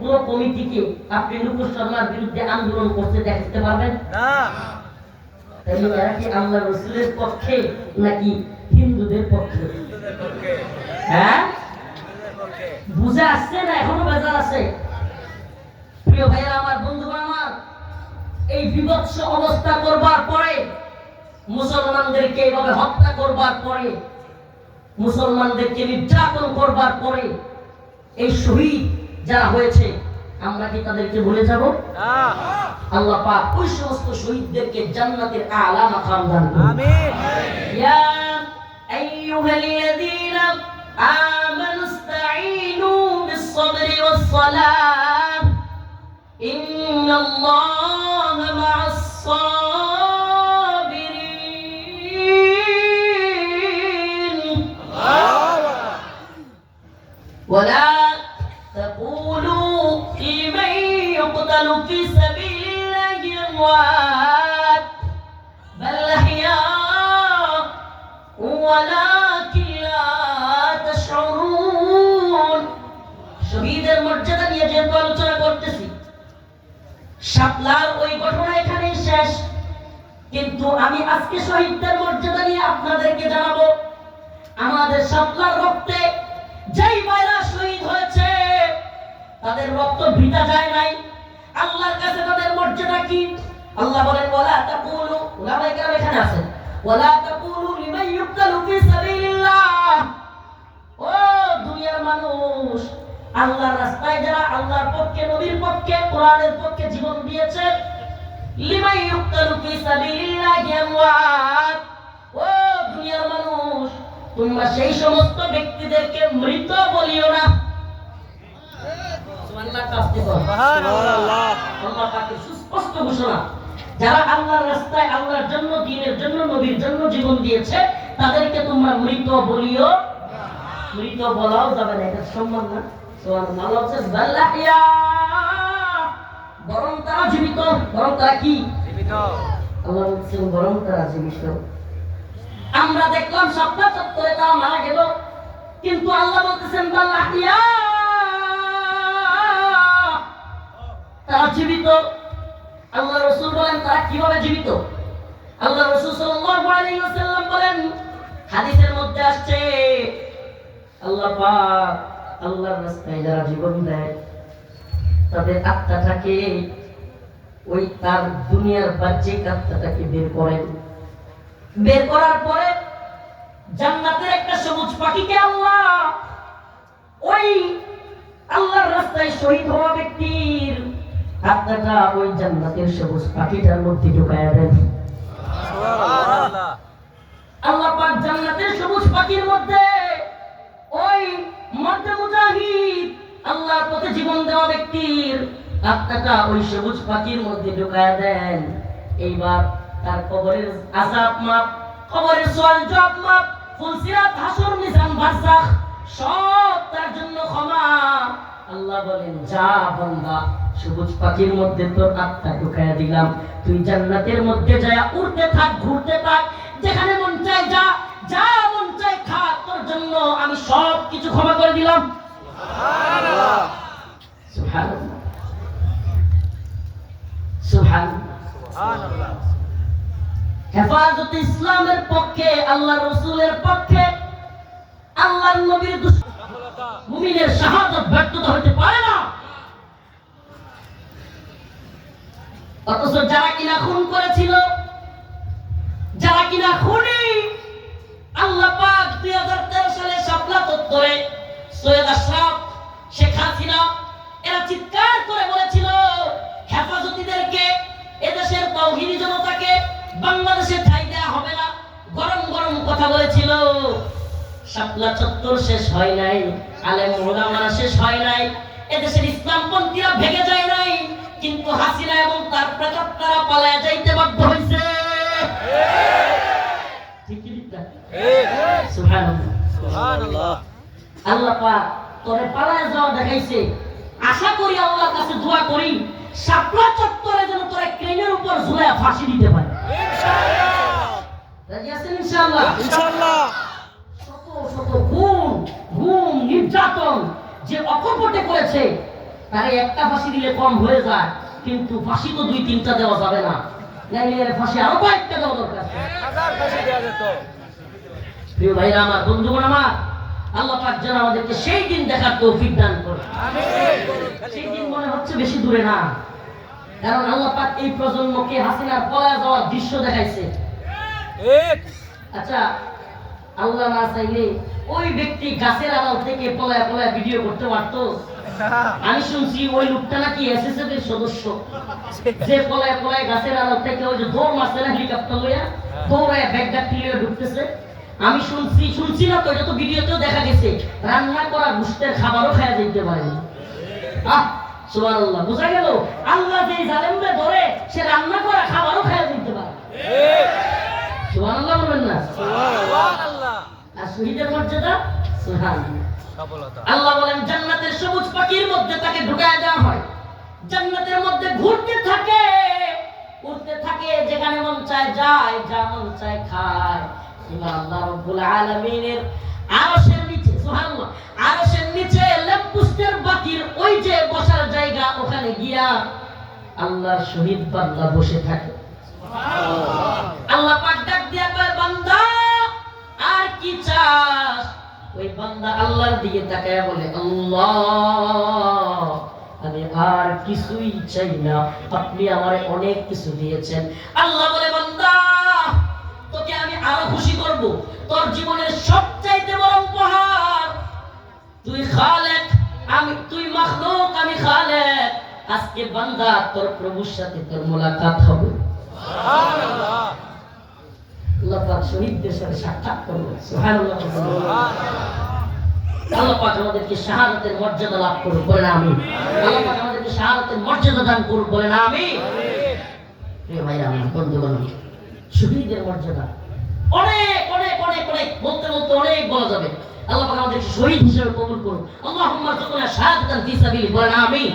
কোন কমিটিকে আপনি নূপুর শর্মার বিরুদ্ধে আন্দোলন করতে দেখতে পারবেন না? তাহলে এরা কি আল্লাহ রাসূলের পক্ষে নাকি হিন্দুদের পক্ষে? হ্যাঁ, বুঝে আসছে না? এখনো বেজার আছে? প্রিয় ভাইরা আমার, বন্ধুরা আমার, এই বিভৎস অবস্থা করবার পরে, মুসলমানদেরকে এইভাবে হত্যা করবার পরে, মুসলমানদেরকে নির্যাতন করবার পরে এই শহীদ যারা হয়েছে, আমরা কি তাদেরকে ভুলে যাব? আল্লাহ পাক ওই সমস্ত শহীদদেরকে জান্নাতের আলা মাকাম দান করুন। আমিন। ইয়া আইয়ুহাল্লাযীনা আমানু ইসতাঈনু বিস-সাবরি ওয়াস-সালাহ ইন্নাল্লাহা মা'আস-সাবিরিন। ওয়ালা تقولوا لمن يقتل في سبيل الله أموات بل أحياء ولكن لا تشعرون। শহীদের মর্যাদা নিয়ে যেহেতু আলোচনা করতেছি, শাপলার ওই ঘটনা এখানেই শেষ, কিন্তু আমি আজকে শহীদদের মর্যাদা নিয়ে আপনাদেরকে জানাবো। আমাদের শাপলার রক্তে যেই ভাইরা শহীদ হয়েছে, তাদের রক্ত বৃথা যায় নাই। আল্লাহর কাছে তাদের মর্যাদা কি? আল্লাহ বলেন, ওয়ালা তাকুলু, উলামায়ে কেরাম এখানে আছেন, ওয়ালা তাকুলু লিমান ইউকতালু ফি সাবিলিল্লাহ। ও দুনিয়ার মানুষ, আল্লাহর রাস্তায় যারা আল্লাহর পক্ষে, নবীর পক্ষে, কোরআনের পক্ষে জীবন দিয়েছে, লিমান ইউকতালু ফি সাবিলিল্লাহ আমওয়াত। ও দুনিয়ার মানুষ, তোমরা সেই সমস্ত ব্যক্তিদেরকে মৃত বলিও না। সুস্পষ্ট ঘোষণা, যারা আল্লাহর রাস্তায়, আল্লাহর জন্য, দ্বীনের জন্য, নবীর জন্য জীবন দিয়েছে, তাদেরকে তোমরা মৃত বলিও। মৃত বলাও যাবে না, এটা সম্মান না। বরং তারা জীবিত। বরং তারা কি? আল্লাহ বলছেন বরং তারা জীবিত। আমরা দেখলাম সপ্তাহ চত্বরে তারা মারা গেল, কিন্তু আল্লাহ বলতেছেন তারা জীবিত। আল্লাহ রাসূল বলেন তারা কিভাবে জীবিত? আল্লাহ রাসূল সাল্লাল্লাহু আলাইহি ওয়াসাল্লাম বলেন, হাদিসের মধ্যে আসছে, আল্লাহ পাক আল্লাহর রাস্তায় যারা জীবন দেয়, তাদের আত্মাটাকে, ওই তার দুনিয়ার বাহ্যিক আত্মাটাকে বের করেন। বের করার পরে জান্নাতের একটা সবুজ পাখিকে আল্লাহ ওই আল্লাহর রাস্তায় শহীদ হওয়া ব্যক্তির আত্মাটা ওই জান্নাতের সবুজ পাখিটার মধ্যে ঢুকায়া দেন। সুবহানাল্লাহ। আল্লাহ পাক জান্নাতের সবুজ পাখির মধ্যে ওই মর্দে মুজাহিদ, আল্লাহর পথে জীবন দেওয়া ব্যক্তির আত্মাটা ওই সবুজ পাখির মধ্যে ঢুকায়া দেন। এইবার তার কবরের আযাব মাপ, কবরের সওয়াল জবাব মাপ, ফুলসিরাত, হাসর, মিজান, বারযাখ সব তার জন্য ক্ষমা। আল্লাহ বলেন, যা বান্দা, সবুজ পাখির মধ্যে তোর আত্মা ঢুকায়া দিলাম, তুই জান্নাতের মধ্যে যায় উড়তে থাক, ঘুরতে থাক, যেখানে মন চায় যা, যা মন চায় খা, তোর জন্য আমি সব কিছু ক্ষমা করে দিলাম। সুবহানাল্লাহ, সুবহানাল্লাহ, সুবহানাল্লাহ। হেফাজতে ইসলামের পক্ষে, আল্লাহর রাসূলের পক্ষে, আল্লাহর নবীর মুমিনের শাহাদাত ব্যর্থতা হতে পারে না। অথচ যারা কিনা খুন করেছিল, যারা কিনা খুনি, আল্লাহ পাক 2013 সালে শাপলা চত্বরে সৈয়দ আশরাফ, শেখ হাসিনা এরা চিৎকার করে বলেছিল হেফাজতীদেরকে, এদেশের তাওহীদি জনতাকে বাংলাদেশে ঠাঁই দেওয়া হবে না। গরম গরম কথা বলেছিল। শাপলা চত্বর শেষ হয় নাই, আলেম ওলামারা শেষ হয় নাই, এদেশের ইসলামপন্থীরা ভেঙে যায় নাই, কিন্তু হাসিনা এবং তার প্রেতাত্মারা পালায়া যাইতে বাধ্য হয়েছে। ঠিক কি ঠিক না? সুবহানাল্লাহ, সুবহানাল্লাহ। আল্লাহ পাক তোরে পালায়া যাওয়া দেখাইছে। আশা করি আল্লাহর কাছে দোয়া করি শাপলা চত্বরে যেন তোরে ক্রেনের উপর ঝুলায়া ফাঁসি দিতে পারে। ইনশাআল্লাহ, রাজি আছেন ইনশাআল্লাহ? ইনশাআল্লাহ। শত শত গুম নির্যাতন যে অকপটে করেছে, তারে একটা ফাঁসি দিলে কম হয়ে যায়, কিন্তু ফাঁসি তো 2-3টা দেওয়া যাবে না, নাইলে ফাঁসি আরো কয়েকটা দেওয়া দরকার। 1000 ফাঁসি দেয়া যেত। প্রিয় ভাইরা আমার, বন্ধুগণ আমার, আল্লাহ পাক যেন আমাদেরকে সেই দিন দেখার তৌফিক দান করে। আমিন। সেই দিন মনে হচ্ছে বেশি দূরে না, কারণ আল্লাহ পাক এই প্রজন্মকে হাসিনার পলায় যাওয়ার দৃশ্য দেখাইছে। ঠিক। আচ্ছা, আল্লাহ না চাইলে ওই ব্যক্তি গাছের আড়াল থেকে পলায় পলায় ভিডিও করতে পারতো। আমি শুনছি ওই লোকটা নাকি এসএসএফ এর সদস্য, যে পলায় পলায় গাছের আড়াল থেকে ওই যে দৌড় মারছে না হেলিকপ্টার লইয়া, দৌড়ায় ব্যাগটা টিলিয়ে ঢুকতেছে। আমি শুনছি না তো, এটা তো ভিডিওতেও দেখা গেছে, রান্না করা গোশতের খাবারও খাওয়া যেতে পারে। সুবহানাল্লাহ, বুঝা গেল আল্লাহ যে জালেমদের ধরে সে রান্না করা খাবারও খাওয়া যেতে পারে। সুবহানাল্লাহ বলবেন না? সুবহানাল্লাহ। আর শহীদের মর্যাদা সুবহানাল্লাহ। সফলতা। আল্লাহ বলেন জান্নাতের সবুজ পাখির মধ্যে তাকে ঢুকায় দেওয়া হয়, জান্নাতের মধ্যে ঘুরতে থাকে, উড়তে থাকে, যেখানে মন চায় যায়, যা মন চায় খায়। এবার আল্লাহ রাব্বুল আলামিনের আরশের নিচে, সুবহানাল্লাহ, আরশের নিচে ল্যাম্পপোস্টের বাতির ওই যে বসার জায়গা, ওখানে গিয়া আল্লাহর শহীদ বান্দা বসে থাকে। আল্লাহ পাক ডাক দিয়া কয়, বান্দা আর কি চাস? ওই বান্দা আল্লাহর দিকে তাকায় বলে, আল্লাহ আমি আর কিছুই চাই না, আপনি আমারে অনেক কিছু দিয়েছেন। আল্লাহ বলে, বান্দা তোকে আমি আরো খুশি করব, তোর জীবনের সবচাইতে বড় উপহার, তুই খালেক, তুই মাখলুক, আমি খালেক। আজকে বান্দা তোর প্রভুর সাথে তোর মোলাকাত হবে। সুবহানাল্লাহ। আল্লাহ পাক শহীদদের সাথে সাক্ষাৎ করবে। সুবহানাল্লাহ। আল্লাহ পাক আমাদেরকে শাহাদাতের মর্যাদা লাভ করুক, বলেন আমিন। আল্লাহ পাক আমাদেরকে শাহাদাতের মর্যাদা দান করুক, বলেন আমিন। প্রিয় ভাইরা আমার, বন্ধুগণ, শহীদের মর্যাদা অনেক অনেক অনেক অনেক, বলতে বলতে অনেক বলা যাবে। আল্লাহ পাক আমাদেরকে শহীদ হিসেবে কবুল করুন। আল্লাহুম্মা রযুকনা শাহাদাতান ফি সাবিলি, বলেন আমিন।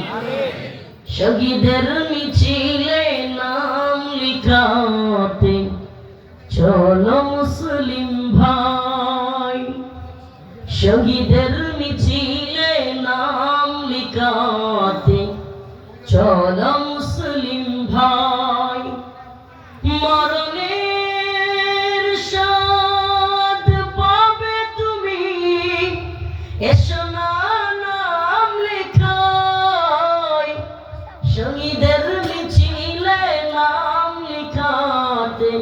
শহীদের মিছিলে নাম লিখাতে চলো মুসলিম ভাই, শহীদের মিছিলে নাম লিখাতে চলো মুসলিম ভাই, মরণের স্বাদ পাবে তুমি, এসো না নাম লেখাই, শহীদের মিছিলে নাম লিখাতে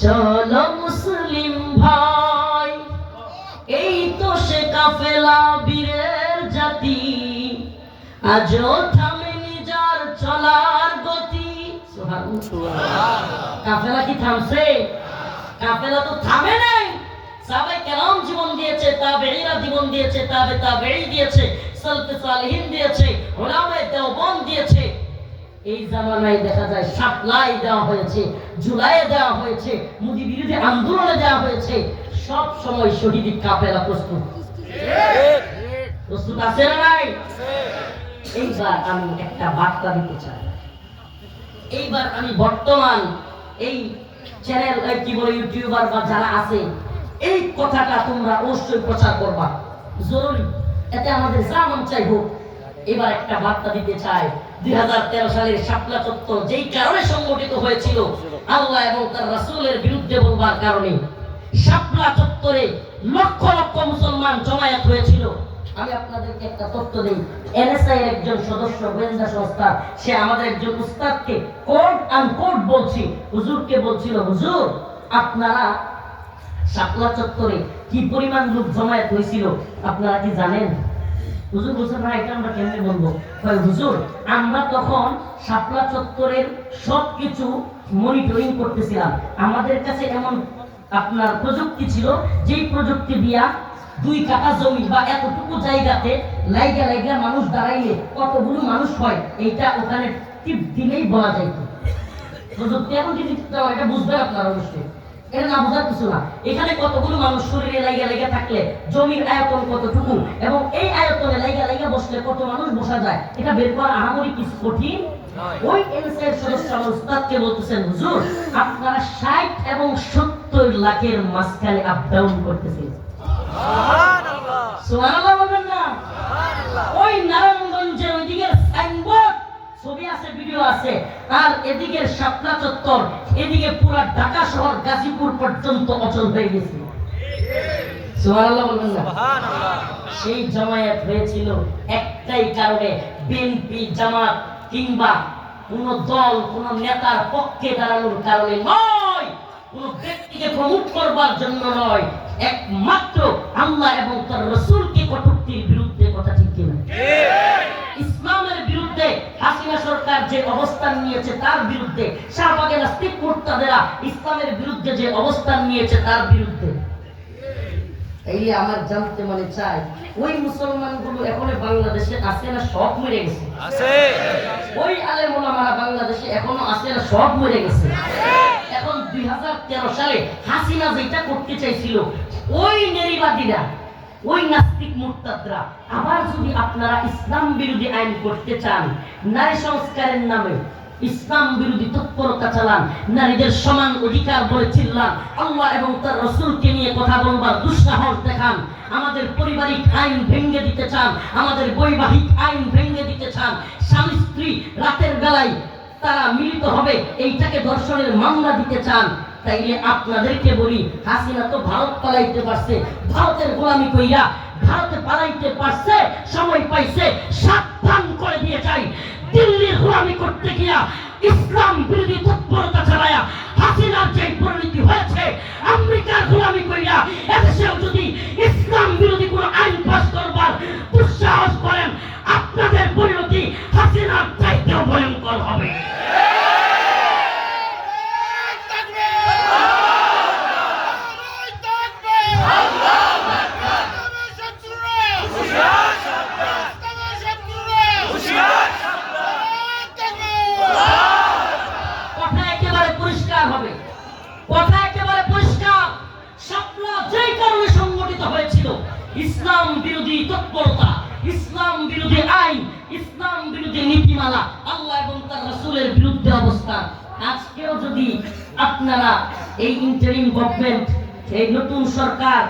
চলো মুসলিম ভাই। এই তো সে কাফেলা বীরের জাতি, আজও থামেনি যার চলার গতি। কাফেলা কি থামছে? কাফেলা তো থামে নাই। সাহাবায়ে কেরাম জীবন দিয়েছে, তাবেঈরা জীবন দিয়েছে, তাবেঈ দিয়েছে, সালফে সালেহিন দিয়েছে, উলামায়ে দেওবন্দ দিয়েছে। এই জামানায় দেখা যায় শাপলায় দেওয়া হয়েছে, জুলাইয়ে দেওয়া হয়েছে, মোদি বিরোধী আন্দোলনে দেওয়া হয়েছে। সব সময় শহীদ কাফেলা প্রস্তুত। প্রস্তুত আছে না নাই? এইবার আমি একটা বার্তা দিতে চাই। এইবার আমি বর্তমান এই চ্যানেল কি বলে ইউটিউবার বা যারা আছে, এই কথাটা তোমরা অবশ্যই প্রচার করবা, জরুরি। এতে আমাদের যা মন চাই হোক। এবার একটা বার্তা দিতে চাই। 2013 সালের শাপলা চত্বর যেই কারণে সংগঠিত হয়েছিল, আল্লাহ এবং তার রাসূলের বিরুদ্ধে বলবার কারণে শাপলা চত্বরে লক্ষ লক্ষ মুসলমান জমায়েত হয়েছিল। আমি আপনাদেরকে একটা তথ্য দিই, এনএসআই এর একজন সদস্য গোয়েন্দা সংস্থা, সে আমাদের একজন উস্তাদকে কোট আনকোট বলছি, হুজুরকে বলছিল, হুজুর আপনারা শাপলা চত্বরে কি পরিমাণ লোক জমায়েত হয়েছিল আপনারা কি জানেন? হুজুর বলছেন না, এটা আমরা কেমনে বলবো? হুজুর আমরা তখন শাপলা চত্বরের সবকিছু মনিটরিং করতেছিলাম, আমাদের কাছে এমন আপনার প্রযুক্তি ছিল যেই প্রযুক্তি দিয়া 2 কাঠা জমি বা এতটুকু জায়গাতে লাইগা লাইগা মানুষ দাঁড়াইলে কতগুলো মানুষ হয় এইটা ওখানে টিপ দিলেই বলা যাইত। প্রযুক্তি এখন যদি এটা বুঝবেন আপনারা অবশ্যই, এটা না বোঝার কিছু না। এখানে কতগুলো মানুষ শরীরে লাইগা লাইগা থাকলে জমির আয়তন কতটুকু এবং এই আয়তনে লাইগা লাইগা বসলে কত মানুষ বসা যায় এটা বের করা আহামরি কিছু কঠিন। ওই এনএসআই সদস্য আমার উস্তাদকে বলতেছেন, হুজুর আপনারা 60 এবং 70 লাখের মাঝখানে আপ ডাউন করতেছেন। সুবহানাল্লাহ, সুবহানাল্লাহ বলবেন না? সুবহানাল্লাহ। ওই নারায়ণগঞ্জের ওইদিকে সাইনবোর্ড ছবি আছে, ভিডিও আছে, আর এদিকে শাপলা চত্বর, এদিকে পুরো ঢাকা শহর গাজীপুর পর্যন্ত অচল হয়ে গেছে। সুবহানাল্লাহ বলবেন না? সুবহানাল্লাহ। সেই জমায়েত হয়েছিল একটাই কারণে, বিএনপি জামাত কিংবা কোন দল কোন নেতার পক্ষে দাঁড়ানোর কারণে নয়, কোন ব্যক্তিকে প্রমোট করবার জন্য নয়, একমাত্র আল্লাহ এবং তার রাসূলকে কটূক্তির বিরুদ্ধে। কথা ঠিক কিনা? ইসলামের বিরুদ্ধে হাসিনা সরকার যে অবস্থান নিয়েছে তার বিরুদ্ধে, শাহবাগের নাস্তিক মুরতাদেরা ইসলামের বিরুদ্ধে যে অবস্থান নিয়েছে তার বিরুদ্ধে। এই আমার জানতে মানে চাই, ওই মুসলমানগুলো এখন বাংলাদেশে আছে না সব মরে গেছে? আছে। ওই আলেম ওলামারা বাংলাদেশে এখনো আছে না সব মরে গেছে? এখন 2013 সালে হাসিনা যেটা করতে চাইছিল ওই নেরিবাদীরা, ওই নাস্তিক মুরতাদরা আবার যদি আপনারা ইসলাম বিরোধী আইন করতে চান, নারী সংস্কারের নামে ইসলাম বিরোধী তৎপরতা চালান, নারীদের সমান অধিকার বলে চিল্লান, আল্লাহ এবং তার রাসূলকে নিয়ে কথা বলবার দুঃসাহস দেখান, আমাদের পারিবারিক আইন ভেঙে দিতে চান, আমাদের বৈবাহিক আইন ভেঙে দিতে চান, স্বামী স্ত্রী রাতের বেলায় তারা মিলিত হবে এইটাকে ধর্ষণের মামলা দিতে চান, তাইলে আপনাদেরকে বলি, হাসিনা তো ভারত পালাইতে পারছে, ভারতের গোলামি কইরা ভারতে পালাইতে পারছে, সময় পাইছে সাবধান করে দিয়ে যাই, দিল্লির গোলামি করতে গিয়া ইসলাম বিরোধী তৎপরতা চালায়া হাসিনার যে পরিণতি হয়েছে, আমেরিকার গোলামি কইরা এদেশেও যদি ইসলাম বিরোধী কোনো আইন পাস করবার দুঃসাহস করেন, আপনাদের পরিণতি হাসিনার চাইতেও ভয়ঙ্কর হবে। ইসলাম বিরোধী তৎপরতা, ইসলাম বিরোধী আইন, ইসলাম বিরোধী নীতিমালা, আল্লাহ এবং তার রাসূলের বিরুদ্ধে অবস্থান। আজকেও যদি আপনারা এই ইন্টারিম গভর্নমেন্ট, এই নতুন সরকার,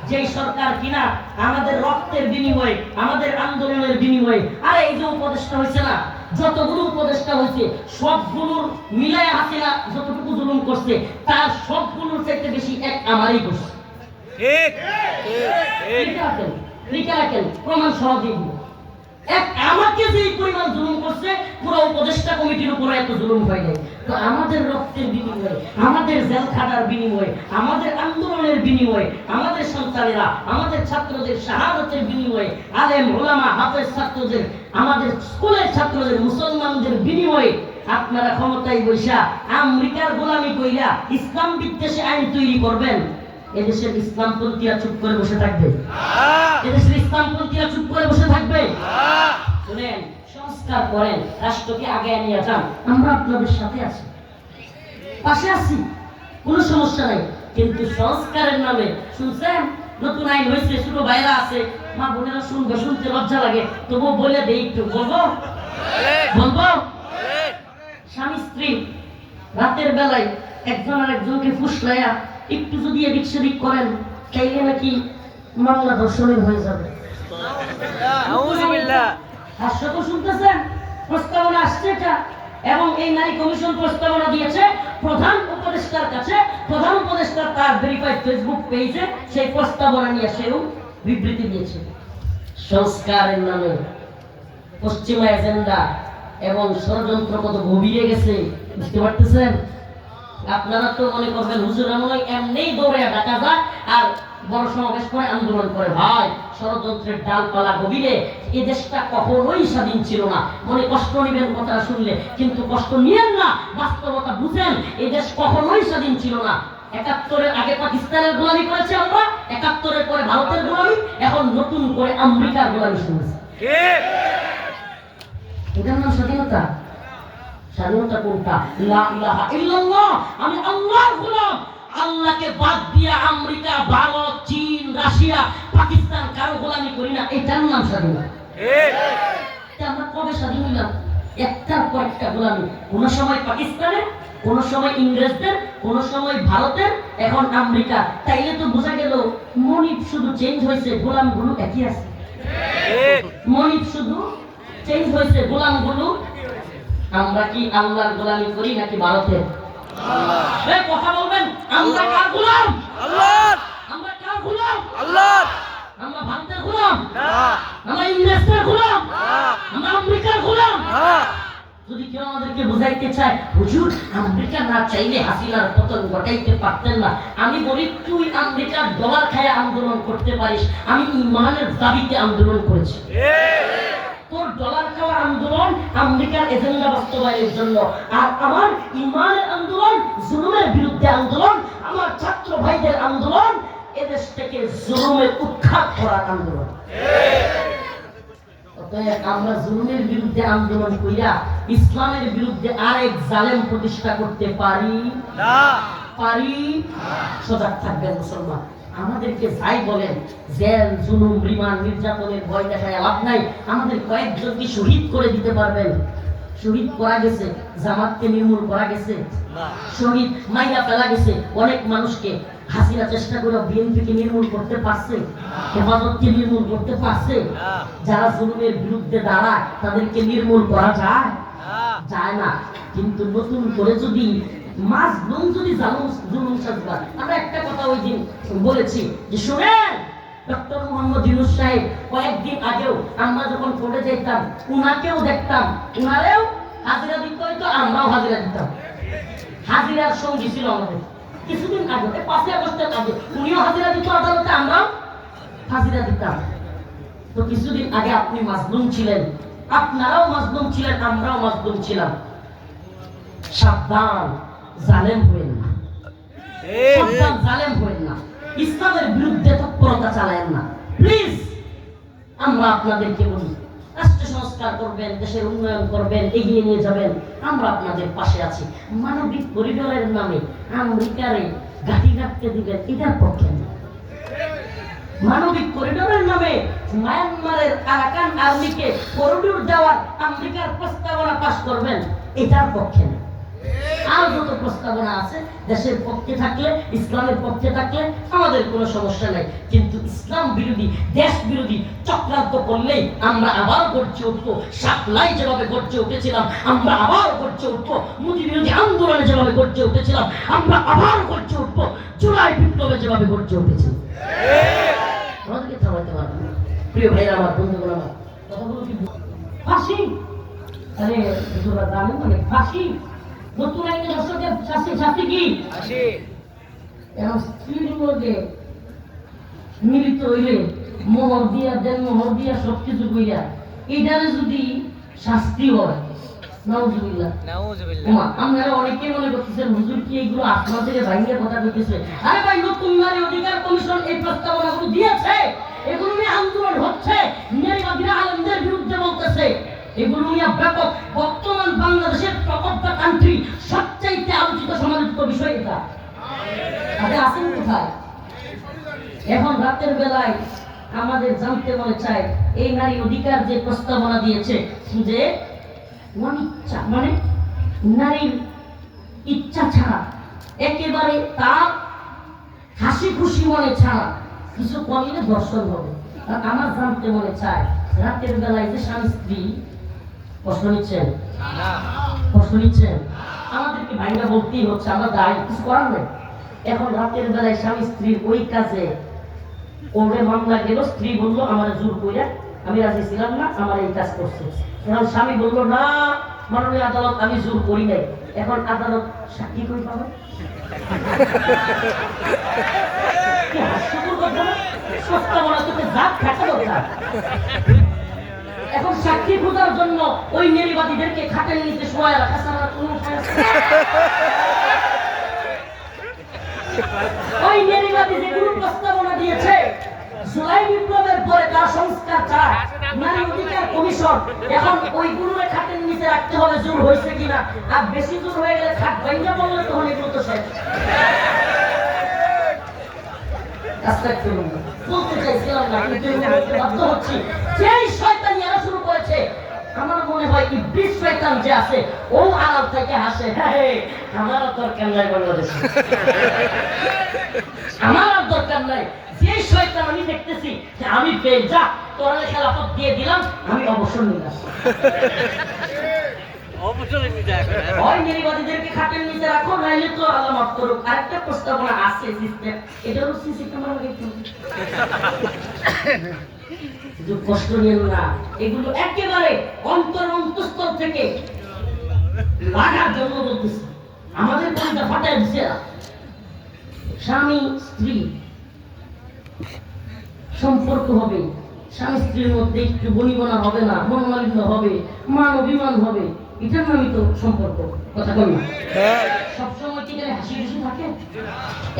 যেই সরকার কিনা আমাদের রক্তের বিনিময়ে, আমাদের আন্দোলনের বিনিময়ে, আরে এই যে উপদেষ্টা হয়েছে না, যতগুলো উপদেষ্টা হয়েছে সবগুলোর মিলায় হাসিনা যতটুকু জুলুম করছে তার সবগুলোর চাইতে বেশি এক আমারই করছে। ঠিক ঠিক প্রমাণ সহ দিব। এক আমাকে যে পরিমাণ জুলুম করছে পুরো উপদেষ্টা কমিটির উপরে এত জুলুম হয় নাই। তো আমাদের রক্তের বিনিময়ে, আমাদের জেল খাটার বিনিময়ে, আমাদের আন্দোলনের বিনিময়ে, আমাদের সন্তানেরা, আমাদের ছাত্রদের শাহাদাতের বিনিময়ে, আলেম ওলামা হাফেজ ছাত্রদের, আমাদের স্কুলের ছাত্রদের, মুসলমানদের বিনিময়ে আপনারা ক্ষমতায় বৈশা আমেরিকার গোলামি কইরা ইসলাম বিদ্বেষী আইন তৈরি করবেন। এদেশের ইসলামপন্থীরা চুপ করে বসে থাকবে? এদেশের ইসলামপন্থীরা চুপ করে বসে থাকবে? শুনেন, সংস্কার করেন, রাষ্ট্রকে আগে নিয়ে যান, আমরা আপনাদের সাথে আছি, পাশে আছি, কোনো সমস্যা নাই। কিন্তু সংস্কারের নামে শুনছেন নতুন আইন হয়েছে, ছোট ভাইরা আছে, মা বোনেরা শুনবে, শুনতে লজ্জা লাগে, তবুও বলে দেই, একটু বলবো বলবো স্বামী স্ত্রী রাতের বেলায় একজন আর একজনকে ফুসলাইয়া একটু যদি এদিক সেদিক করেন তাইলে নাকি মামলা ধর্ষণের হয়ে যাবে। হাস্য তো শুনতেছেন, প্রস্তাবনা আসছে, এটা এবং এই নারী কমিশন প্রস্তাবনা দিয়েছে প্রধান উপদেষ্টার কাছে। প্রধান উপদেষ্টা তার ভেরিফাইড ফেসবুক পেজে সেই প্রস্তাবনা নিয়ে সেও বিবৃতি দিয়েছে। সংস্কারের নামে পশ্চিমা এজেন্ডা এবং ষড়যন্ত্র কত গভীরে গেছে বুঝতে পারতেছেন? আপনারা তো মনে করবেন হুজুর আমলে এমনিই দৌড়ে ঢাকা যায় আর বড় সমাবেশ করে আন্দোলন করে। ভাই, ষড়যন্ত্রের ডালপালা গভীরে। এই দেশটা কখনোই স্বাধীন ছিল না। মনে কষ্ট নিবেন কথা শুনলে, কিন্তু কষ্ট নিয়েন না, বাস্তবতা বুঝেন। এই দেশ কখনোই স্বাধীন ছিল না। ৭১-এর আগে পাকিস্তানের গোলামি করেছে আমরা, ৭১-এর পরে ভারতের গোলামি, এখন নতুন করে আমেরিকার গোলামি শুনেছি। এটার নাম স্বাধীনতা? স্বাধীনতা কোনটা? লা ইলাহা ইল্লাল্লাহ, আমি আল্লাহর গোলাম। আল্লাহকে বাদ দিয়ে আমেরিকা, ভারত, চীন, রাশিয়া, পাকিস্তান কারো গোলামি করি না। এটার নাম স্বাধীনতা। আমরা কবে স্বাধীন হইলাম? একটার পর একটা গোলামি। কোন সময় পাকিস্তানের, কোন সময় ইংরেজদের, কোন সময় ভারতের, এখন আমেরিকা। তাইলে তো বোঝা গেল মনিব শুধু চেঞ্জ হয়েছে, গোলামগুলো একই আছে। মনিব শুধু চেঞ্জ হয়েছে, গোলামগুলো। আমরা কি আল্লাহর গোলামি করি নাকি ভারতের? আল্লাহ। কথা বলবেন, আমরা কার গোলাম? আল্লাহর। আমরা কার গোলাম? আল্লাহর। আমরা ভারতের গোলাম না, আমরা ইংরেজদের গোলাম না, আমরা আমেরিকার গোলাম না। যদি কেউ আমাদেরকে বুঝাইতে চায় হুজুর আমেরিকা না চাইলে হাসিনার পতন ঘটাইতে পারতেন না, আমি বলি তুই আমেরিকার ডলার খায় আন্দোলন করতে পারিস, আমি ইমানের দাবিতে আন্দোলন করেছি। তোর ডলার খাওয়া আন্দোলন আমেরিকার এজেন্ডা বাস্তবায়নের জন্য, আর আমার ইমানের আন্দোলন, জুলুমের বিরুদ্ধে আন্দোলন, আমার ছাত্র ভাইদের আন্দোলন এদেশ থেকে জুলুমের উৎখাত করার আন্দোলন। আমরা জুলুমের বিরুদ্ধে আন্দোলন কইরা ইসলামের বিরুদ্ধে আরেক জালেম প্রতিষ্ঠা করতে পারি না। পারি? সজাগ থাকবেন মুসলমান। আমাদেরকে যাই বলেন, জেল, জুলুম, রিমান্ড, নির্যাতনের ভয় দেখায় লাভ নাই। আমাদের কয়েকজনকে শহীদ করে দিতে পারবেন? শহীদ করা গেছে, জামাতকে নির্মূল করা গেছে, শহীদ মাইরা ফেলা গেছে অনেক মানুষকে। হাসিনা চেষ্টা করে বিএনপিকে নির্মূল করতে পারছে, হেফাজতকে নির্মূল করতে পারছে? যারা জুলুমের বিরুদ্ধে দাঁড়ায় তাদেরকে নির্মূল করা যায়? যায় না। কিন্তু নতুন করে যদি মাজলুম যদি জুলুম সাজবা, আমরা একটা কথা ওই দিন বলেছি যে শুনেন, ডক্টর মোহাম্মদ ইউনূস সাহেব কয়েকদিন আগেও আমরা যখন কোর্টে যেতাম উনাকেও দেখতাম, উনারেও হাজিরা দিতে হইতো, আমরাও হাজিরা দিতাম। হাজিরার সঙ্গী ছিল আমাদের। কিছুদিন আগে 5 আগস্টের আগে উনিও হাজিরা দিত আদালতে, আমরাও হাজিরা দিতাম। তো কিছুদিন আগে আপনি মাজলুম ছিলেন, আপনারাও মাজলুম ছিলেন, আমরাও মাজলুম ছিলাম। সাবধান, জালেম হবেন না। সাবধান, জালেম হবেন না। ইসলামের বিরুদ্ধে তৎপরতা চালায়েন না প্লিজ। আমরা আপনাদেরকে বলি, রাষ্ট্র সংস্কার করবেন, দেশের উন্নয়ন করবেন, এগিয়ে নিয়ে যাবেন, আমরা আপনাদের পাশে আছি। মানবিক করিডোরের নামে আমেরিকারে ঘাঁটি কাটতে দিবেন, এটার পক্ষে না। মানবিক করিডোরের নামে মায়ানমারের আরাকান আর্মিকে করিডোর দেওয়ার আমেরিকার প্রস্তাবনা পাশ করবেন, এটার পক্ষে না। আর যত প্রস্তাবনা আছে দেশের পক্ষে থাকলে, ইসলামের পক্ষে থাকলে আমাদের কোনো সমস্যা নাই। কিন্তু ইসলাম বিরোধী, দেশ বিরোধী চক্রান্ত করলেই আমরা আবার গর্জে উঠবো। সাপ্লাই যেভাবে গর্জে উঠেছিলাম আমরা আবার গর্জে উঠবো। মোদী বিরোধী আন্দোলনে যেভাবে গর্জে উঠেছিলাম আমরা আবার গর্জে উঠবো। জুলাই বিপ্লবে যেভাবে গর্জে উঠেছিল, আমাদেরকে থামাইতে পারবে না। প্রিয় ভাইরা আমার, বন্ধুগণ আমার, কথাগুলো কি ফাঁসি? আরে জানেন মানে ফাঁসি নতুন একটা দর্শকের শাস্তি কি? স্ত্রীর মধ্যে মিলিত হইলে মোহর দিয়া দেন, মোহর দিয়া সবকিছু কইরা এইটারে যদি শাস্তি হয়, নাউজুবিল্লাহ। আপনারা অনেকে মনে করতেছেন হুজুর কি এগুলো আপনার থেকে বাইরে কথা কইতেছে। আরে ভাই, নতুন নারী অধিকার কমিশন এই প্রস্তাবনাগুলো দিয়েছে, এগুলো নিয়ে আন্দোলন হচ্ছে, নারীবাদীরা আলেমদের বিরুদ্ধে বলতেছে। এগুলো নিয়ে ব্যাপক, বর্তমান বাংলাদেশের টপ অফ দ্য কান্ট্রি সবচাইতে আলোচিত সমালোচিত বিষয় এটা। আপনি আছেন কোথায়? এখন রাতের বেলায় আমাদের জানতে মনে চায় এই নারী অধিকার যে প্রস্তাবনা দিয়েছে, যে অনিচ্ছা মানে নারীর ইচ্ছা ছাড়া, একেবারে তার হাসি খুশি মনে ছাড়া কিছু করলে ধর্ষণ হবে। আমার জানতে মনে চায় রাতের বেলায় যে স্বামী স্ত্রী কষ্ট নিচ্ছেন? না কষ্ট নিচ্ছেন? আমাদেরকে ভাইরা বলতেই হচ্ছে, আমরা দায়ী, কিছু করার নেই। এখন রাতের বেলায় স্বামী স্ত্রীর ওই কাজে ওরে মামলা গেল, স্ত্রী বললো আমার জোর কইরা, আমি রাজি ছিলাম না, আমার এই কাজ করছে। এখন স্বামী বললো না মাননীয় আদালত আমি জোর করি নাই। এখন আদালত সাক্ষী কই পাবে? কি হাস্যকর কথা না? সস্তা বলা তোকে জাত খাটালো না। এখন সাক্ষী খোঁজার জন্য ওই নারীবাদীদেরকে খাটের নিচে শোয়ায় রাখা ছাড়া কোনো উপায় আছে? ওই নারীবাদী যেগুলো প্রস্তাবনা দিয়েছে, জুলাই বিপ্লবের পরে তার সংস্কার চায় নারী অধিকার কমিশন, এখন ওইগুলোরে খাটের নিচে রাখতে হবে জোর হয়েছে কিনা। আর বেশি জোর হয়ে গেলে খাট ভাঙা বললে তখন এগুলো তো শেষ। বলতে চাইছিলাম না, কিন্তু বাধ্য হচ্ছি। যেই শয়তানি এরা শুরু করেছে, আমার মনে হয় ইবলিস শয়তান যে আছে ও আড়াল থেকে হাসে, আমার আর দরকার নাই বাংলাদেশে, আমার আর দরকার নাই। যে শয়তান আমি দেখতেছি যে আমি পেয়ে যা তোরা খেলাফত দিয়ে দিলাম, আমি অবসর নিলাম। ওই নারীবাদীদেরকে খাটের নিচে রাখো, নাইলে তো আল্লাহ মাফ করুক। আরেকটা প্রস্তাবনা আছে সিস্টেম, এটা হলো সিসি ক্যামেরা লাগাইতে হবে। শুধু কষ্ট নিয়েন না, এগুলো একেবারে অন্তঃস্থল থেকে লাগার জন্য বলতেছি। আমাদের পরিটা ফাটায় দিচ্ছে না। স্বামী স্ত্রী সম্পর্ক হবে, স্বামী স্ত্রীর মধ্যে একটু বনিবনা হবে না, মনোমালিন্য হবে, মান অভিমান হবে, এটার নামই তো সম্পর্ক। কথা বল না, সবসময় কি হাসি খুশি থাকে?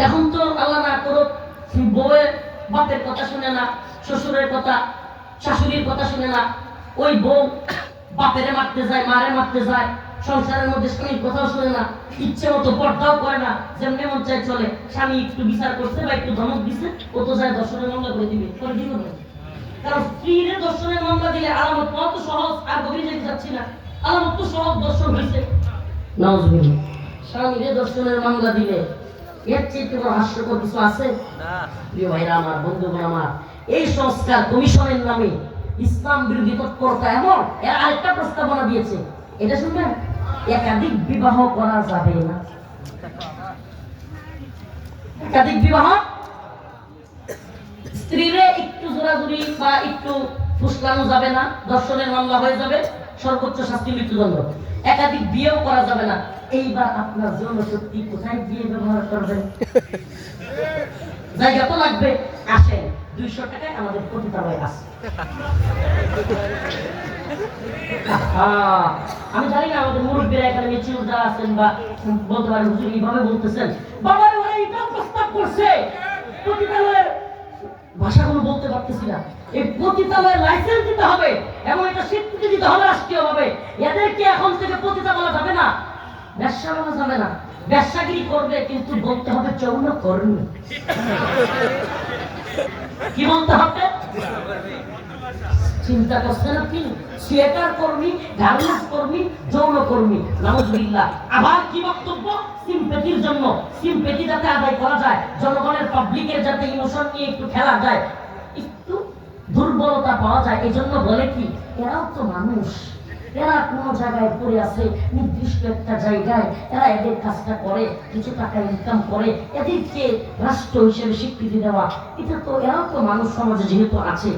এখন তো আল্লাহ না করো বউয়ের বাপের কথা শুনে না, শ্বশুরের কথা, শাশুড়ির কথা শুনে না, ওই বউ বাপেরে মারতে যায়, মারে মারতে যায়, সংসারের মধ্যে স্বামীর কথাও শুনে না, ইচ্ছে মতো পর্দাও করে না, যেমন মন চাই চলে। স্বামী একটু বিচার করছে বা একটু ধমক দিচ্ছে, ও তো যায় দর্শনের মামলা করে দিবে, করে দিব না। কারণ স্ত্রীর দর্শনের মামলা দিলে আলামত পাওয়া তো সহজ, আর গভীরে যেতে যাচ্ছি না, আলামত তো সহজ, দর্শন হয়েছে। নাউজুবিল্লাহ, স্বামীর দর্শনের মামলা দিলে এর চেয়ে বড় হাস্যকর কিছু আছে? প্রিয় ভাইরা আমার, বন্ধুগণ আমার, এই সংস্কার কমিশনের নামে ইসলাম বিরোধী তৎপরতা এমন এর আরেকটা প্রস্তাবনা দিয়েছে, এটা শুনবেন, একাধিক বিবাহ করা যাবে না। একাধিক বিবাহ, স্ত্রীরে একটু জোরাজুরি বা একটু ফুসলানো যাবে না, দর্শনের মামলা হয়ে যাবে, সর্বোচ্চ শাস্তি মৃত্যুদণ্ড। একাধিক বিয়েও করা যাবে না। এইবার আপনার জন্য সত্যি কোথায় বিয়ে ব্যবহার করবেন? জায়গা তো লাগবে। আসেন, 200 টাকায় আমাদের পতিতালয় আছে। আমি জানি না আমাদের মুরব্বীরা এখানে মিছিল যারা আছেন বা বলতে পারেন হুজুর এইভাবে বলতেছেন, বাবার ওরা এটা প্রস্তাব করছে, পতিতালয়ের ভাষাগুলো বলতে পারতেছি না, এই পতিতালয়ের লাইসেন্স দিতে হবে এবং এটা স্বীকৃতি দিতে হবে রাষ্ট্রীয়ভাবে। এদেরকে এখন থেকে পতিতা বলা যাবে না, ব্যবসা বলা যাবে না, ব্যবসাগিরি করবে, কিন্তু বলতে হবে যৌনকর্মী। কি বলতে হবে? চিন্তা করছেন আপনি? থিয়েটার কর্মী, গার্মেন্টস কর্মী, যৌনকর্মী। নাউজুবিল্লাহ। আবার কি বক্তব্য? সিম্পেথির জন্য, সিম্পেথি যাতে আদায় করা যায়, জনগণের পাবলিকের যাতে ইমোশন নিয়ে একটু খেলা যায়, একটু দুর্বলতা পাওয়া যায়, এই জন্য বলে কি এরাও তো মানুষ, এরা কোনো জায়গায় পড়ে আছে, নির্দিষ্ট একটা জায়গায় এরা এদের কাজটা করে, কিছু টাকা ইনকাম করে, এদেরকে রাষ্ট্র হিসেবে স্বীকৃতি দেওয়া, এটা তো এরাও তো মানুষ, সমাজে যেহেতু আছে।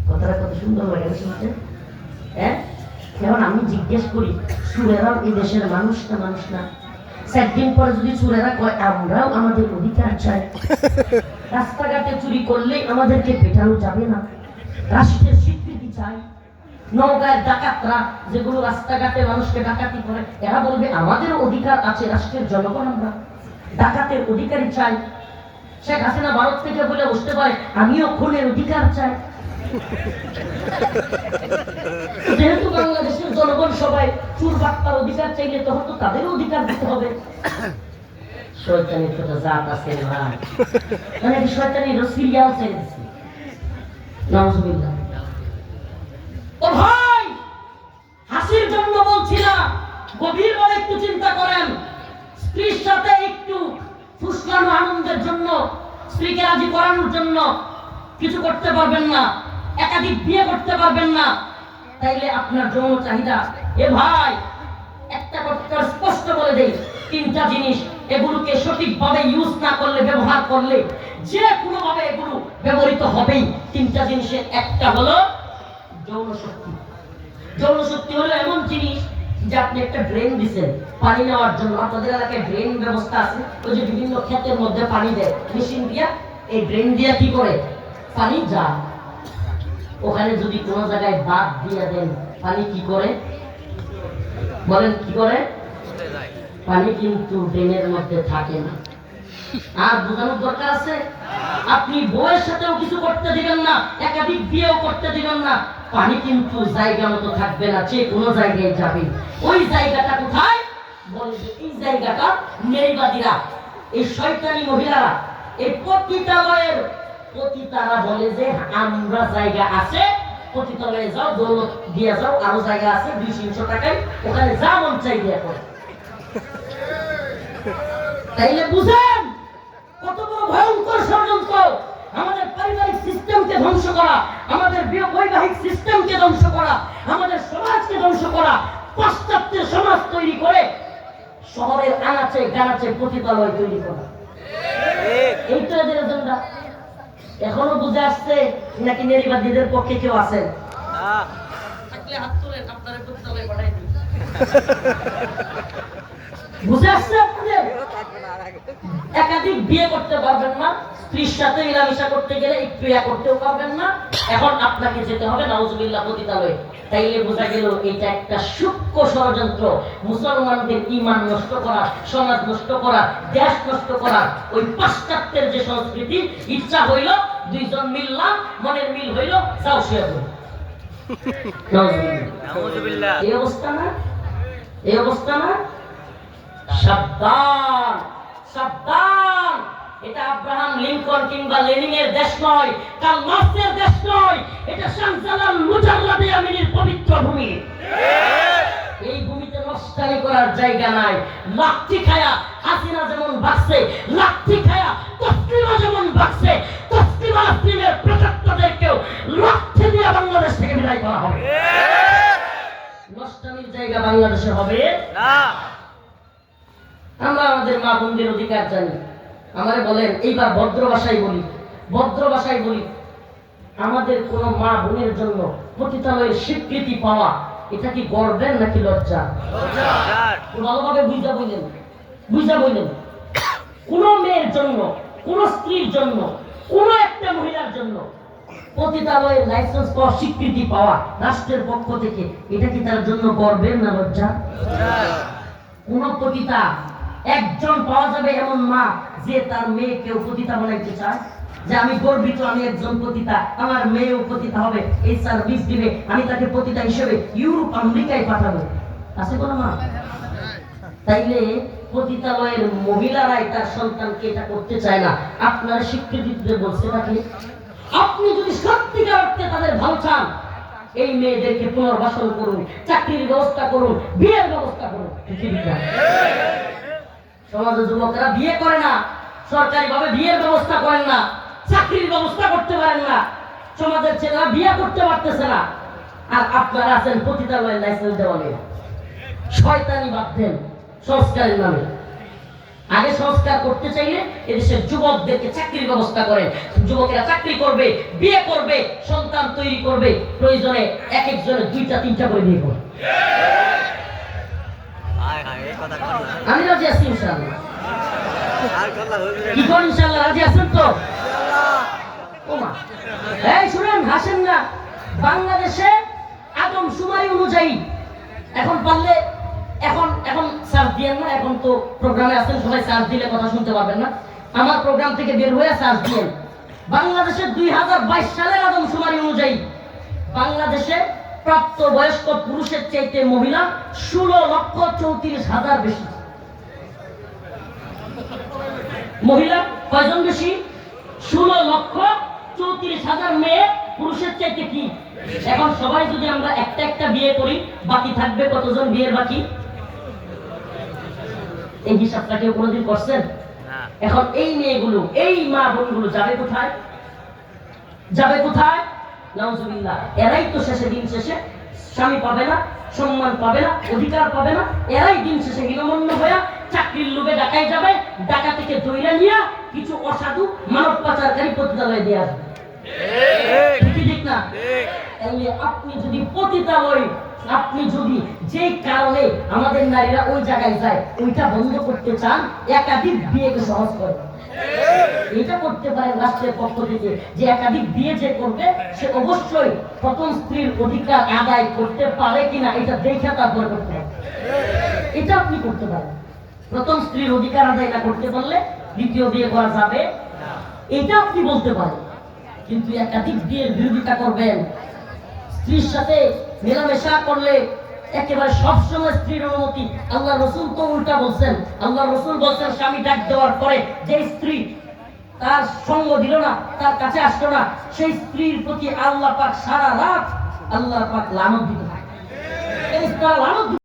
কথাটা কত সুন্দর লাগে শুনতে, হ্যাঁ? এখন আমি জিজ্ঞেস করি, সুরেরাও এই দেশের মানুষ না মানুষ না? 4 দিন পরে যদি সুরেরা কয় আমরাও আমাদের অধিকার চাই, রাস্তাঘাটে চুরি করলে আমাদেরকে পেটানো যাবে না, রাষ্ট্রের স্বীকৃতি চাই। নওগাঁর ডাকাতরা যেগুলো রাস্তাঘাটে মানুষকে ডাকাতি করে, এরা বলবে আমাদেরও অধিকার আছে, রাষ্ট্রের জনগণ আমরা, ডাকাতের অধিকারী চাই। শেখ হাসিনা ভারত থেকে বলে বসতে পারে আমিও খুনের অধিকার চাই। যেহেতু বাংলাদেশের জনগণ সবাই চুর বাটপার অধিকার চাইলে তখন তো তাদেরও অধিকার দিতে হবে। শয়তানির তো জাত আছে না, মানে শয়তানির সিরিয়াল ছেড়ে দিচ্ছে। নাউজুবিল্লাহ। ও ভাই, হাসির জন্য বলছি না, গভীরভাবে একটু চিন্তা করেন। স্ত্রীর সাথে একটু ফুসলানো আনন্দের জন্য, স্ত্রীকে রাজি করানোর জন্য কিছু করতে পারবেন না, একাধিক বিয়ে করতে পারবেন না, তাইলে আপনার যৌন চাহিদা, এ ভাই একটা কথা স্পষ্ট বলে দেই, তিনটা জিনিস, এগুলোকে সঠিকভাবে ইউজ না করলে, ব্যবহার করলে যে কোনো ভাবে এগুলো ব্যবহৃত হবেই। তিনটা জিনিসের একটা হলো যৌন শক্তি। যৌন শক্তি হলো এমন জিনিস যে আপনি একটা ড্রেন দিচ্ছেন পানি নেওয়ার জন্য, আপনাদের এলাকায় ড্রেন ব্যবস্থা আছে, ওই যে বিভিন্ন ক্ষেতের মধ্যে পানি দেয় মেশিন দিয়া, এই ড্রেন দিয়া কি করে পানি যায়, ওখানে যদি কোনো জায়গায় বাদ দিয়ে দেন পানি কি করে বলেন, কি করে? পানি কিন্তু ড্রেনের মধ্যে থাকে না। আর বোঝানোর দরকার আছে? আপনি বউয়ের সাথেও কিছু করতে দিবেন না, একাধিক বিয়েও করতে দিবেন না, পানি কিন্তু জায়গা মতো থাকবে না, যে কোনো জায়গায় যাবে। ওই জায়গাটা কোথায়? বলে যে এই জায়গাটা মেরিবাদীরা, এই শয়তানি মহিলারা, এই পতিতালয়ের পতিতারা বলে যে আমরা জায়গা আছে, পতিতালয়ে যাও, দৌলত দিয়ে যাও, আরো জায়গা আছে 200-300 টাকায়, ওখানে যা মন চাই দিয়ে করো। তাইলে বুঝেন কত বড় ভয়ঙ্কর ষড়যন্ত্র, আমাদের পারিবারিক সিস্টেমকে ধ্বংস করা, আমাদের বৈবাহিক সিস্টেমকে ধ্বংস করা, আমাদের সমাজকে ধ্বংস করা, পাশ্চাত্যের সমাজ তৈরি করে শহরের আনাচে গানাচে পতিতালয় তৈরি করা। এইটা এদের এজেন্ডা। এখনো বুঝে আসছে নাকি নারীবাদীদের পক্ষে কেউ আছেন? থাকলে হাত তুলেন, আপনারা পতিতালয়ে পাঠাই দিন। বুঝে আসছে আপনাদের? একাধিক বিয়ে করতে পারবেন না, স্ত্রীর সাথে মিলামিশা করতে গেলে একটু ইয়া করতেও পারবেন না, এখন আপনাকে যেতে হবে নাউজুবিল্লাহ পতিতালয়ে। তাইলে বোঝা গেল এটা একটা সূক্ষ্ম ষড়যন্ত্র, মুসলমানদের ঈমান নষ্ট করা, সমাজ নষ্ট করা, দেশ নষ্ট করা। ওই পাশ্চাত্যের যে সংস্কৃতি, ইচ্ছা হইল দুইজন মিললাম, মনের মিল হইল, যাও শুয়ে পড়ো। নাউজুবিল্লাহ। এই অবস্থা না? এই অবস্থা না? সাবধান, সাবধান। এটা আব্রাহাম লিঙ্কন কিংবা লেনিনের দেশ নয়, কার্ল মার্ক্সের দেশ নয়, এটা শাহজালাল মুজাল্লাদে আমিনীর পবিত্র ভূমি। এই ভূমিতে নষ্টানি করার জায়গা নাই। লাঠি খায়া হাসিনা যেমন ভাগছে, লাঠি খায়া তসলিমা যেমন ভাগছে, তসলিমা নাসরিনের প্রচেষ্টাদেরকেও লাঠি দিয়ে বাংলাদেশ থেকে বিদায় করা হবে। নষ্টানির জায়গা বাংলাদেশে হবে না। আমরা আমাদের মা বোনদের অধিকার জানি। আমারে বলেন, এইবার ভদ্র ভাষায় বলি, ভদ্র ভাষায় বলি, আমাদের কোন মা বোনের জন্য পতিতালয়ের স্বীকৃতি পাওয়া এটা কি গর্বের নাকি লজ্জা? ভালোভাবে বুঝা বললেন, বুঝা বললেন। কোন মেয়ের জন্য, কোন স্ত্রীর জন্য, কোন একটা মহিলার জন্য পতিতালয়ের লাইসেন্স পাওয়া, স্বীকৃতি পাওয়া রাষ্ট্রের পক্ষ থেকে, এটা কি তার জন্য গর্বের না লজ্জা? কোন পতিতা একজন পাওয়া যাবে এমন মা যে তার মেয়েকেও পতিতা বানাইতে চায়, যে আমি গর্বিত, আমি একজন পতিতা, আমার মেয়েও পতিতা হবে, এই সার্ভিস দিবে, আমি তাকে পতিতা হিসেবে ইউরোপ আমেরিকায় পাঠাবো। আছে কোন মা? তাইলে পতিতালয়ের মহিলারাই তার সন্তানকে এটা করতে চায় না, আপনার স্বীকৃতি দিতে বলছে নাকি? আপনি যদি সত্যিকার অর্থে তাদের ভালো চান, এই মেয়েদেরকে পুনর্বাসন করুন, চাকরির ব্যবস্থা করুন, বিয়ের ব্যবস্থা করুন। পৃথিবীটা সমাজের যুবকরা বিয়ে করে না, সরকারি ভাবে বিয়ের ব্যবস্থা করেন না, চাকরির ব্যবস্থা করতে পারেন না, সমাজের ছেলেরা বিয়ে করতে পারতেছে না, আর আপনারা আছেন পতিতালয়ের লাইসেন্স দেওয়া নিয়ে শয়তানি বাঁধেন সংস্কারের নামে। আগে সংস্কার করতে চাইলে এদেশের যুবকদেরকে চাকরির ব্যবস্থা করেন, যুবকেরা চাকরি করবে, বিয়ে করবে, সন্তান তৈরি করবে, প্রয়োজনে এক একজনের 2টা-3টা করে বিয়ে করবে। আমি রাজি আছি ইনশাআল্লাহ। কি কোন ইনশাআল্লাহ রাজি আছেন তো? ওমা এই শুনেন, হাসেন না। বাংলাদেশে আদমশুমারি অনুযায়ী এখন পারলে এখন সার্চ দিয়েন না, এখন তো প্রোগ্রামে আছেন, সবাই সার্চ দিলে কথা শুনতে পারবেন না, আমার প্রোগ্রাম থেকে বের হয়ে সার্চ দিয়েন। বাংলাদেশের 2022 সালের আদমশুমারি অনুযায়ী বাংলাদেশে প্রাপ্ত বয়স্ক পুরুষের চাইতে মহিলা 16,34,000 বেশি। মহিলা কয়জন বেশি? 16,34,000 মেয়ে পুরুষের চাইতে কি? এখন সবাই যদি আমরা একটা একটা বিয়ে করি, বাকি থাকবে কতজন বিয়ের বাকি? এই হিসাবটা কেউ কোনোদিন করছেন? এখন এই মেয়েগুলো, এই মা বোনগুলো যাবে কোথায়? যাবে কোথায়? নাউজুবিল্লাহ। এরাই তো শেষে দিন শেষে স্বামী পাবে না, সম্মান পাবে না, অধিকার পাবে না। এরাই দিন শেষে হীনমন্য হয়ে চাকরির লোভে ঢাকায় যাবে, ঢাকা থেকে দইরা নিয়ে কিছু অসাধু মানব পাচারকারী পতিতালয়ে দিয়ে আসবে। ঠিক না? তাহলে আপনি যদি পতিতালয়, আপনি যদি যে কারণে আমাদের নারীরা ওই জায়গায় যায় ওইটা বন্ধ করতে চান, একাধিক বিয়েকে সহজ করে এটা করতে পারে রাষ্ট্রের পক্ষ থেকে, যে একাধিক বিয়ে যে করবে সে অবশ্যই প্রথম স্ত্রীর অধিকার আদায় করতে পারে কিনা এটা দেখে তারপর করতে হবে। এটা আপনি করতে পারেন। প্রথম স্ত্রীর অধিকার আদায় না করতে পারলে দ্বিতীয় বিয়ে করা যাবে, এটা আপনি বলতে পারেন। কিন্তু একাধিক বিয়ের বিরোধিতা করবেন, স্ত্রীর সাথে মেলামেশা করলে একেবারে সবসময় স্ত্রীর অনুমতি। আল্লাহ রসুল তো উল্টা বলছেন। আল্লাহ রসুল বলছেন স্বামী ডাক দেওয়ার পরে যে স্ত্রী তার সঙ্গ দিল না, তার কাছে আসলো না, সেই স্ত্রীর প্রতি আল্লাহ পাক সারা রাত আল্লাহ পাক লানত দিতে থাকে।